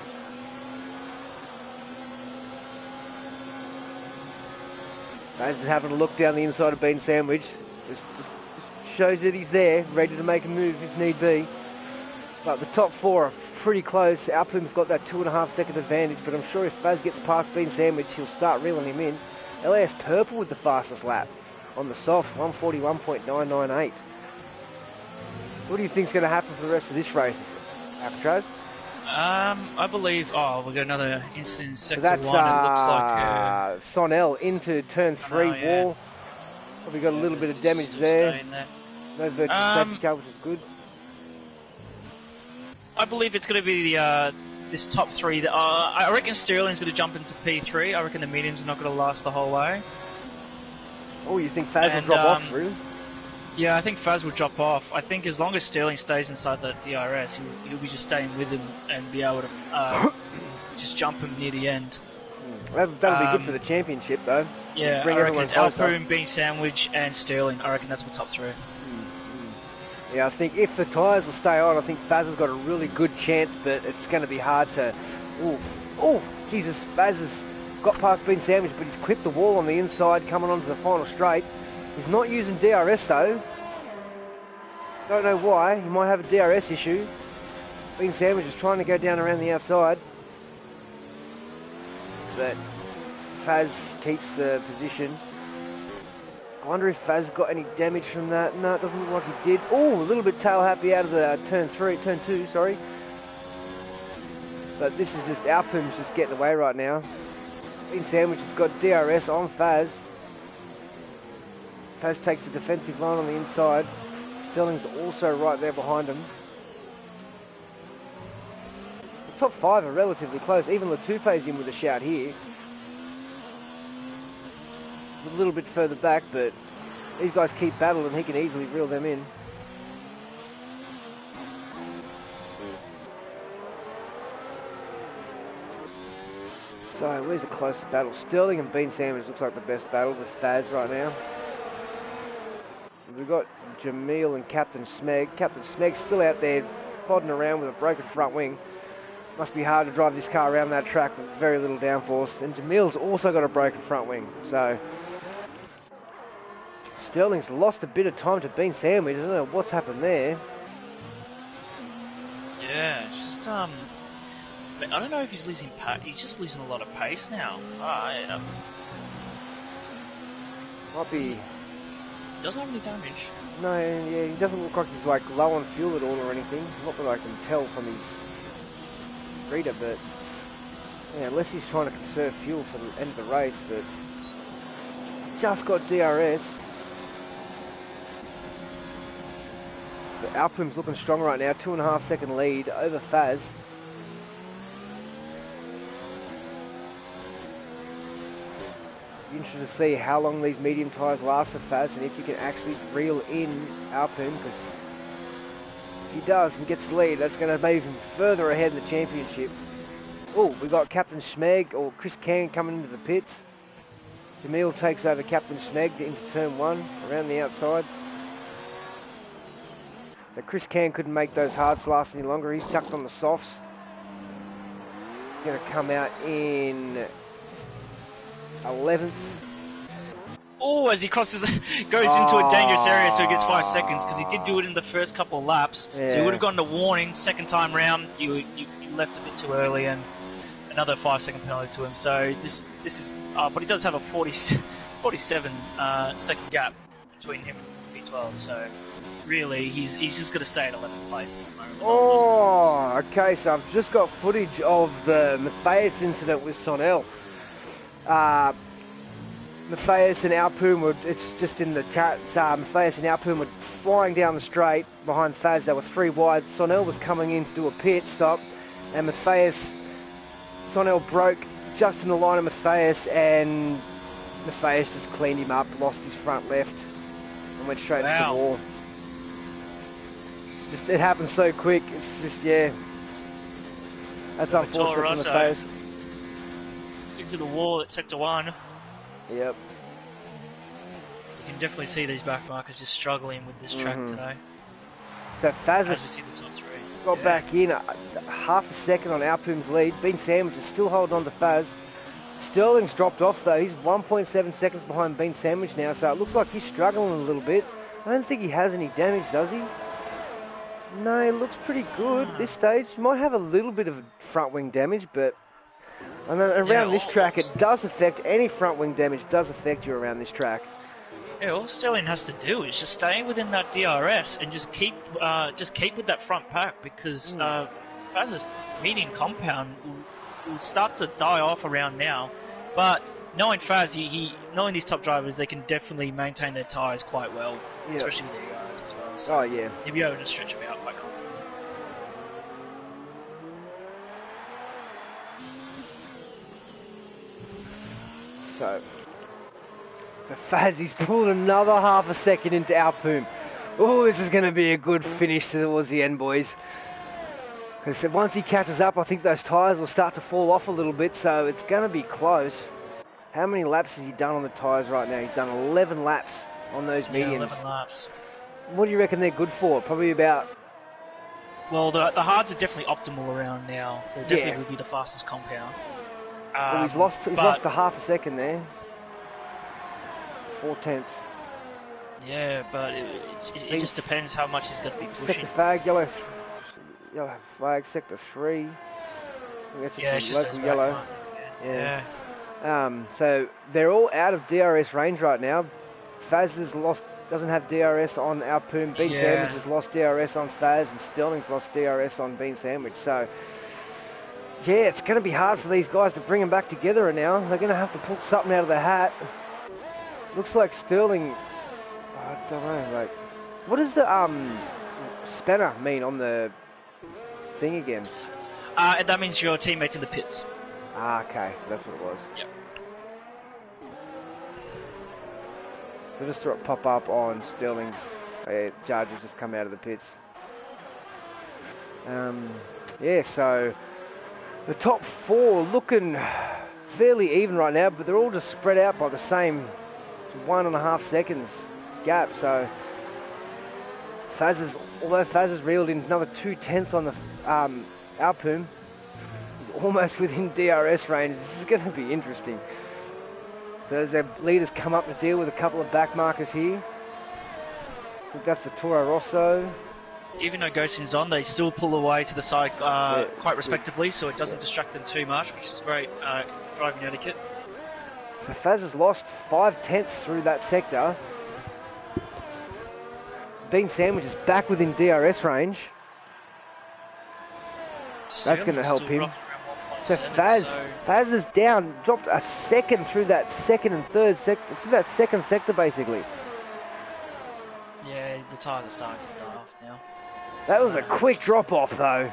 Faz is having a look down the inside of Bean Sandwich. Just shows that he's there, ready to make a move if need be. But the top 4 are pretty close. Alpum's got that 2.5 second advantage, but I'm sure if Faz gets past Bean Sandwich, he'll start reeling him in. LAS Purple with the fastest lap on the soft, 141.998. What do you think's going to happen for the rest of this race, Alcatraz? I believe. Oh, we've got another incident in sector That's, 1. It looks like Sonel into turn 3 wall. Yeah. Probably got a little bit of damage there. No virtual safety car, which is good. I believe it's going to be the this top 3. I reckon Sterling's going to jump into P3. I reckon the mediums are not going to last the whole way. Oh, you think Faz will drop off, really? Yeah, I think Faz will drop off. I think as long as Sterling stays inside the DRS, he'll be just staying with him and be able to just jump him near the end. That'll be good for the championship, though. Yeah, I reckon it's Alpum, Bean Sandwich, and Sterling. I reckon that's my top 3. Yeah, I think if the tyres will stay on, I think Faz has got a really good chance, but it's going to be hard to... Oh, Jesus, Faz has got past Bean Sandwich, but he's clipped the wall on the inside coming onto the final straight. He's not using DRS, though. Don't know why. He might have a DRS issue. Bean Sandwich is trying to go down around the outside. But Faz keeps the position. I wonder if Faz got any damage from that. No, it doesn't look like he did. Oh, a little bit tail happy out of the turn 2, sorry. But this is just, Alpum's just getting away right now. Bean Sandwich has got DRS on Faz. Faz takes the defensive line on the inside. Sterling's also right there behind him. The top 5 are relatively close. Even Latoupe's in with a shout here. A little bit further back, but these guys keep battling. He can easily reel them in. So, where's the closest battle? Sterling and Bean Sandwich looks like the best battle with Faz right now. We've got Jamil and Captain Smeg. Captain Smeg's still out there plodding around with a broken front wing. Must be hard to drive this car around that track with very little downforce. And Jamil's also got a broken front wing. So Sterling's lost a bit of time to Bean Sandwich. I don't know what's happened there. Yeah, it's just I don't know if he's losing pace. He's just losing a lot of pace now. Might be. Doesn't have any damage. No, yeah, he doesn't look like he's like low on fuel at all or anything. Not that I can tell from his reader, but yeah, unless he's trying to conserve fuel for the end of the race, but just got DRS. But Alpum's looking strong right now, 2.5 second lead over Faz. Interested to see how long these medium tyres last for Faz and if he can actually reel in Alpum, because if he does and gets the lead, that's going to move him further ahead in the championship. Oh, we got Captain Schmeg, or Chris Can coming into the pits. Jamil takes over Captain Schmeg into turn 1, around the outside. So Chris Can couldn't make those hards last any longer. He's chucked on the softs. He's going to come out in 11th. Oh, as he crosses, goes into a dangerous area, so he gets 5 seconds, because he did do it in the first couple of laps. Yeah. So he would have gotten a warning. Second time round, you left a bit too early, and another 5-second penalty to him. So this is, but he does have a 47 second gap between him and P12. So really, he's just going to stay at 11th place at the moment. Oh, okay. So I've just got footage of the Matthias incident with Sonel. Matthias and Alpoom were, it's just in the chat, Matthias and Alpoom were flying down the straight behind Faz. They were 3 wide. Sonel was coming in to do a pit stop, and Sonel broke just in the line of Matthias, and Matthias just cleaned him up, lost his front left, and went straight into the wall. It happened so quick. It's just, yeah. That's unfortunate for Matthias. Into the wall at sector 1. Yep. You can definitely see these back markers just struggling with this track today. So Faz, as we see the top 3, got back in half a second on Alpoom's lead. Bean Sandwich is still holding on to Faz. Sterling's dropped off though. He's 1.7 seconds behind Bean Sandwich now, so it looks like he's struggling a little bit. I don't think he has any damage, does he? No, he looks pretty good at this stage. He might have a little bit of front wing damage, but around this track, it does affect, any front wing damage does affect you around this track. Yeah, all Sterling has to do is just stay within that DRS and just keep with that front pack, because Faz's median compound will start to die off around now. But knowing Faz, knowing these top drivers, they can definitely maintain their tyres quite well, especially with their guys as well. So he'll be able to stretch them out quite comfortably. So Faz, he's pulled another half a second into Alpoom. Oh, this is going to be a good finish towards the end, boys. Because once he catches up, I think those tyres will start to fall off a little bit, so it's going to be close. How many laps has he done on the tyres right now? He's done 11 laps on those mediums. 11 laps. What do you reckon they're good for? Probably about... Well, the hards are definitely optimal around now. They definitely would be the fastest compound. Well, he's lost a half a second there. 4/10. Yeah, but it just depends how much he's going to be pushing. Sector flag, yellow flag, sector 3. Yeah, it's just local yellow. Yeah. So they're all out of DRS range right now. Faz doesn't have DRS on Alpoom. Bean Sandwich has lost DRS on Faz, and Sterling's lost DRS on Bean Sandwich. So yeah, it's going to be hard for these guys to bring them back together now. They're going to have to pull something out of their hat. Looks like Sterling, I don't know, like, what does the spanner mean on the thing again? That means your teammates in the pits. Okay, that's what it was. Yep. So just saw it pop up on Sterling's charges just come out of the pits. Yeah, so the top 4 looking fairly even right now, but they're all just spread out by the same 1.5 seconds gap. So although Faz has reeled in another 2/10 on the Alpoom, he's almost within DRS range. This is going to be interesting. So as their leaders come up to deal with a couple of back markers here. I think that's the Toro Rosso. Even though Ghosting's on, they still pull away to the side quite respectively, so it doesn't distract them too much, which is great driving etiquette. So Faz has lost 5/10 through that sector. Bean Sandwich is back within DRS range. That's going to help him. So Faz is down, dropped a second through that second and third sector, through that second sector basically. Yeah, the tyres are starting to die off now. That was a quick drop off though.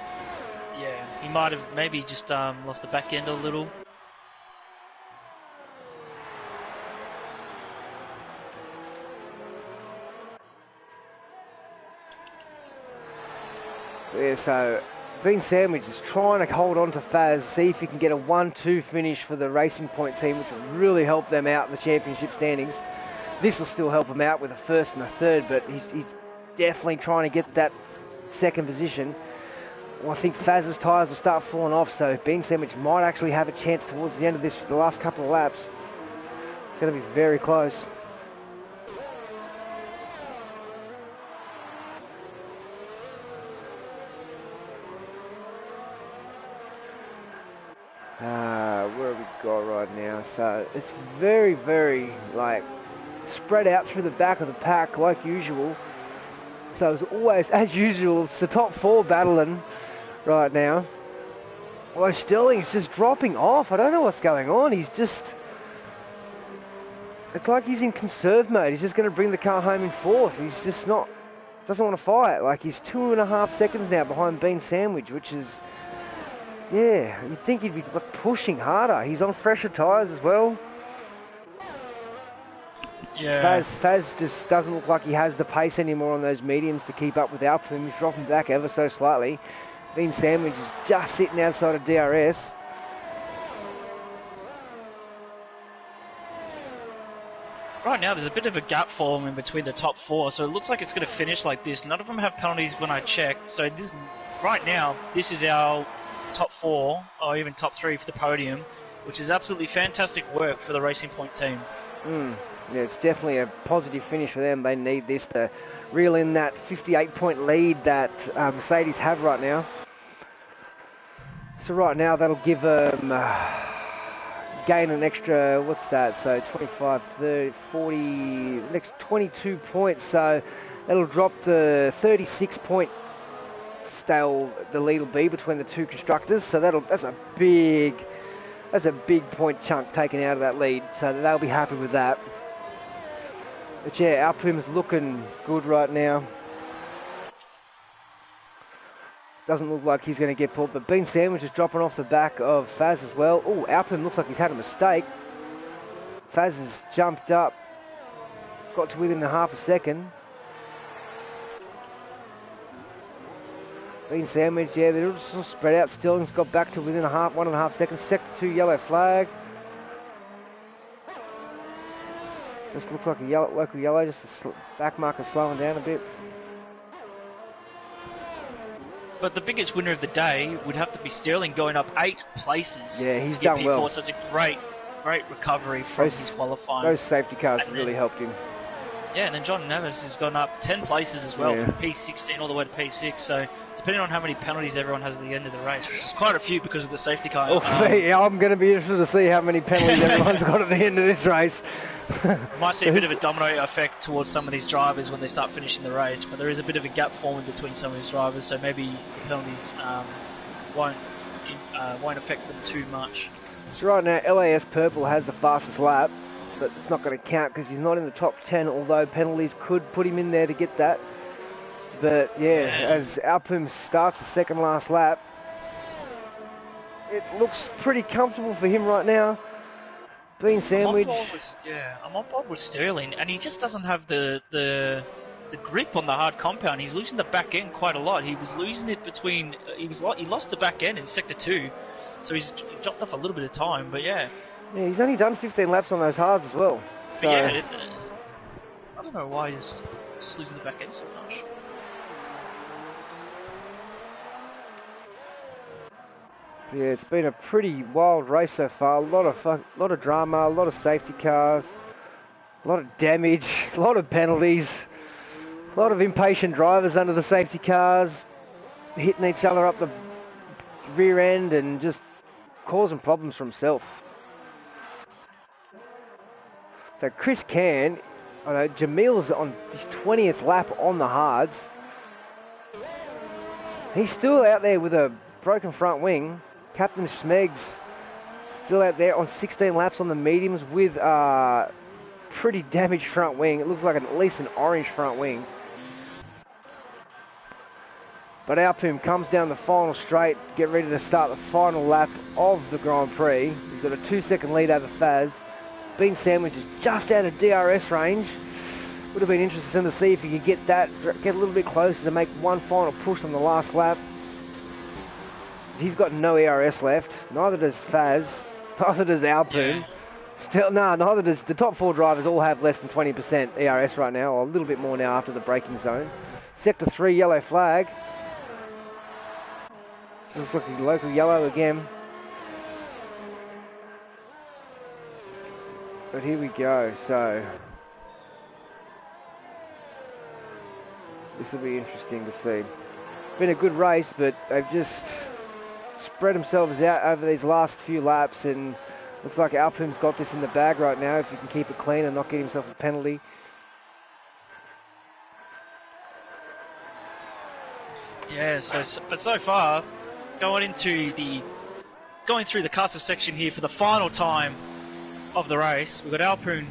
Yeah, he might have maybe just lost the back end a little. Yeah, so Bean Sandwich is trying to hold on to Faz, see if he can get a 1-2 finish for the Racing Point team, which will really help them out in the championship standings. This will still help him out with a first and a third, but he's definitely trying to get that second position. Well, I think Faz's tyres will start falling off, so Bean Sandwich might actually have a chance towards the end of this, the last couple of laps. It's going to be very close. Where have we got right now? So it's very, very like spread out through the back of the pack like usual. So it's always, as usual, it's the top 4 battling right now. Although Sterling's just dropping off. I don't know what's going on. He's just... It's like he's in conserve mode. He's just going to bring the car home in 4th. He's just not... Doesn't want to fight. Like, he's 2.5 seconds now behind Bean Sandwich, which is... Yeah, you'd think he'd be pushing harder. He's on fresher tyres as well. Yeah. Faz just doesn't look like he has the pace anymore on those mediums to keep up with Alpha. He's dropping back ever so slightly. Bean Sandwich is just sitting outside of DRS. Right now, there's a bit of a gap forming between the top 4, so it looks like it's going to finish like this. None of them have penalties when I checked, so this right now, this is our top 4, or even top 3 for the podium, which is absolutely fantastic work for the Racing Point team. Yeah, it's definitely a positive finish for them. They need this to reel in that 58-point lead that Mercedes have right now. So right now, that'll give them... gain an extra, what's that, so 25, 30, 40, next 22 points, so it'll drop the 36 point stale the lead will be between the 2 constructors, so that's a big point chunk taken out of that lead, so they'll be happy with that. But yeah, Alpum's looking good right now. Doesn't look like he's going to get pulled, but Bean Sandwich is dropping off the back of Faz as well. Oh, Alpin looks like he's had a mistake. Faz has jumped up, got to within a half a second. Bean Sandwich, yeah, they're just spread out. Sterling's got back to within 1.5 seconds. Sector 2 yellow flag. Just looks like a local yellow, just the back marker slowing down a bit. But the biggest winner of the day would have to be Sterling going up 8 places. Yeah, he's to get done well. So it's a great recovery from his qualifying. Those safety cars really helped him. Yeah, and then John Neves has gone up 10 places as well, yeah, from P16 all the way to P6. So depending on how many penalties everyone has at the end of the race, which is quite a few because of the safety car. Yeah, I'm going to be interested to see how many penalties everyone's got at the end of this race. Might see a bit of a domino effect towards some of these drivers when they start finishing the race, but there is a bit of a gap forming between some of these drivers, so maybe the penalties won't affect them too much. So right now, LAS Purple has the fastest lap, but it's not going to count because he's not in the top 10, although penalties could put him in there to get that. But yeah, as Alpum starts the second last lap, it looks pretty comfortable for him right now. Bean Sandwich. I'm on board with Sterling, and he just doesn't have the grip on the hard compound. He's losing the back end quite a lot. He was losing it between. He lost the back end in sector 2, so he dropped off a little bit of time. But yeah, he's only done 15 laps on those hards as well. So. But yeah, I don't know why he's just losing the back end so much. Yeah, it's been a pretty wild race so far. A lot of drama, a lot of safety cars, a lot of damage, a lot of penalties, a lot of impatient drivers under the safety cars, hitting each other up the rear end and just causing problems for himself. So Chris Can, Jamil's on his 20th lap on the hards. He's still out there with a broken front wing. Captain Schmeg's still out there on 16 laps on the mediums with a pretty damaged front wing. It looks like at least an orange front wing. But Alpum comes down the final straight, get ready to start the final lap of the Grand Prix. He's got a 2-second lead over Faz. Bean Sandwich is just out of DRS range. Would have been interesting to see if he could get a little bit closer to make one final push on the last lap. He's got no ERS left. Neither does Faz. Neither does Alpum. Still, neither does the top 4 drivers. All have less than 20% ERS right now, or a little bit more now after the braking zone. Sector 3 yellow flag. Looks like a local yellow again. But here we go. So this will be interesting to see. Been a good race, but they've just spread themselves out over these last few laps, and looks like Alpum's got this in the bag right now if he can keep it clean and not get himself a penalty. Yeah, but so far, going through the castle section here for the final time of the race, we've got Alpun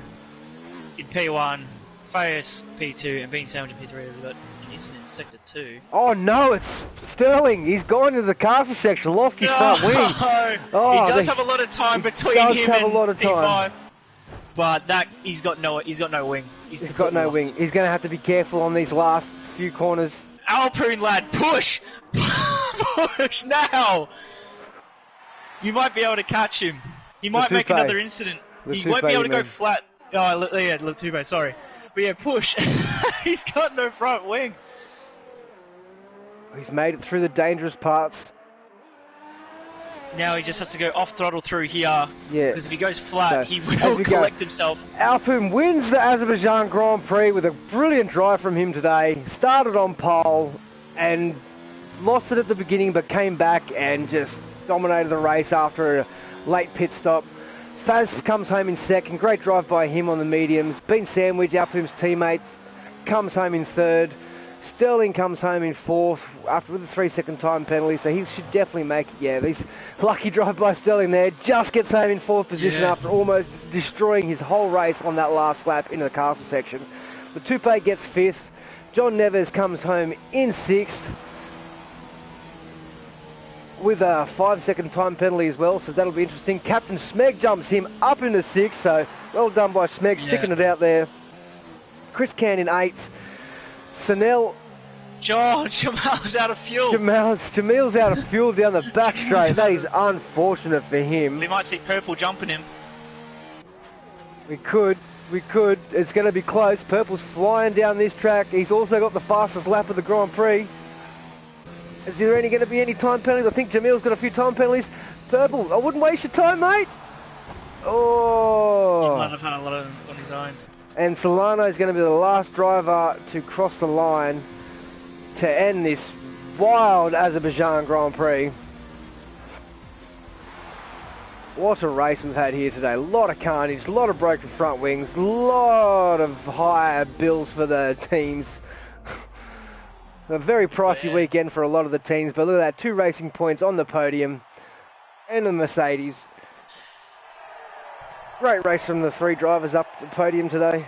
in P1, Fayas P2, and Bean Sandwich in P3. We've got an incident in Sector 2. Oh no, it's Sterling. He's gone into the castle section, lost his front wing. Oh, he does have a lot of time between him and P5. But he's got no wing. He's got no wing. He's going to have to be careful on these last few corners. Alpun lad, push! Push now! You might be able to catch him. He might make another incident. He won't be able to go flat. Oh, yeah, Latube, sorry. But yeah, push. He's got no front wing. He's made it through the dangerous parts. Now he just has to go off throttle through here. Yeah. Because if he goes flat, he will collect himself. Alpun wins the Azerbaijan Grand Prix with a brilliant drive from him today. Started on pole and lost it at the beginning, but came back and just dominated the race after a late pit stop. Faz comes home in second. Great drive by him on the mediums. Bean Sandwich, Alpum's teammates, comes home in third. Sterling comes home in fourth after with a 3-second time penalty, so he should definitely make it. Yeah, this lucky drive by Sterling there, just gets home in fourth position after almost destroying his whole race on that last lap into the castle section. The Tupe gets fifth. John Neves comes home in sixth with a 5-second time penalty as well, so that'll be interesting. Captain Smeg jumps him up into sixth, so well done by Smeg, sticking it out there. Chris Can in eighth. Sanel. Jamal's out of fuel. Jamil's out of fuel down the back straight. That is unfortunate for him. We might see Purple jumping him. We could. It's going to be close. Purple's flying down this track. He's also got the fastest lap of the Grand Prix. Is there going to be any time penalties? I think Jamil's got a few time penalties. Purple, I wouldn't waste your time, mate. Oh. He might have had a lot of them on his own. And Solano is going to be the last driver to cross the line to end this wild Azerbaijan Grand Prix. What a race we've had here today. A lot of carnage, a lot of broken front wings, a lot of higher bills for the teams. A very pricey weekend for a lot of the teams, but look at that, 2 racing points on the podium and the Mercedes. Great race from the 3 drivers up the podium today.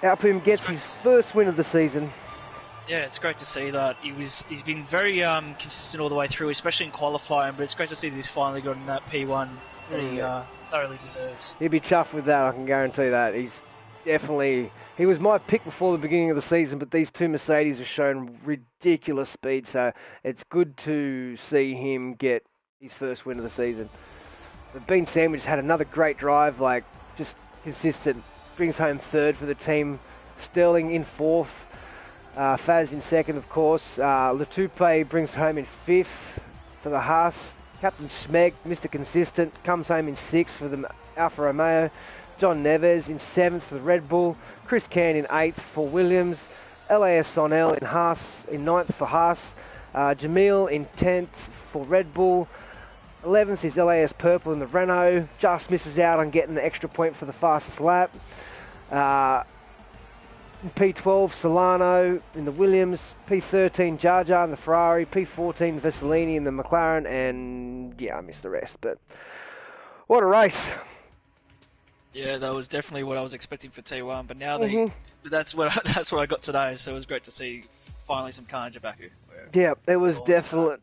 Alpum gets his first win of the season. Yeah, it's great to see that. He's been very consistent all the way through, especially in qualifying, but it's great to see that he's finally gotten that P1 that he thoroughly deserves. He'll be chuffed with that, I can guarantee that. He was my pick before the beginning of the season, but these 2 Mercedes have shown ridiculous speed, so it's good to see him get his first win of the season. The Bean Sandwich had another great drive, just consistent. Brings home third for the team. Sterling in fourth. Faz in second, of course. Latupe brings home in fifth for the Haas. Captain Smeg, Mr. Consistent, comes home in sixth for the Alfa Romeo. John Neves in seventh for Red Bull. Chris Can in eighth for Williams. LAS Sonel in ninth for Haas. Jamil in 10th for Red Bull. 11th is LAS Purple in the Renault. Just misses out on getting the extra point for the fastest lap. P12 Solano in the Williams. P13 Jar Jar in the Ferrari. P14 Vessolini in the McLaren. And yeah, I missed the rest. But what a race. Yeah, that was definitely what I was expecting for T1. But now that's what I got today. So it was great to see finally some carnage at Baku. Yeah, it was definitely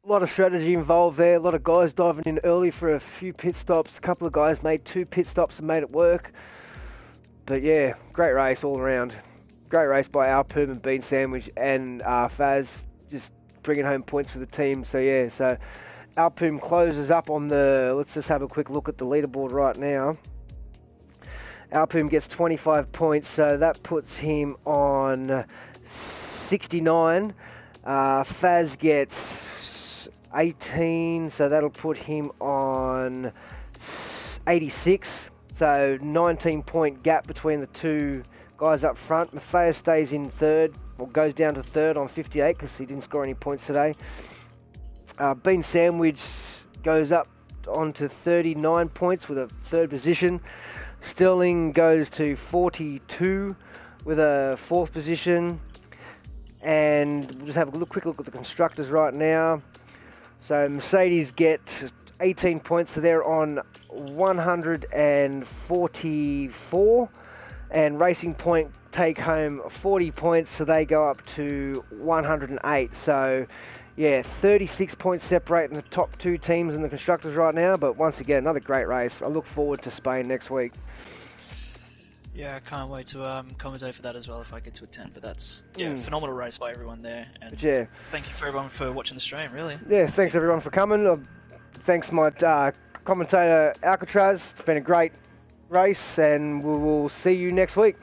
a lot of strategy involved there. A lot of guys diving in early for a few pit stops. A couple of guys made 2 pit stops and made it work. But yeah, great race all around. Great race by Alpum and Bean Sandwich and Faz, just bringing home points for the team. So yeah, so Alpum closes up on the... Let's just have a quick look at the leaderboard right now. Alpum gets 25 points, so that puts him on 69. Faz gets 18, so that'll put him on 86. So 19-point gap between the 2 guys up front. Matthias stays in third, or goes down to third on 58 because he didn't score any points today. Bean Sandwich goes up onto 39 points with a third position. Sterling goes to 42 with a fourth position. And we'll just have a quick look at the constructors right now. So Mercedes get 18 points, so they're on 144. And Racing Point take home 40 points, so they go up to 108. So, yeah, 36 points separating the top two teams in the constructors right now. But once again, another great race. I look forward to Spain next week. Yeah, I can't wait to commentate for that as well if I get to attend. But that's phenomenal race by everyone there. And yeah, thank you for everyone for watching the stream. Really. Yeah, thanks everyone for coming. Thanks my commentator Alcatraz. It's been a great race, and we will see you next week.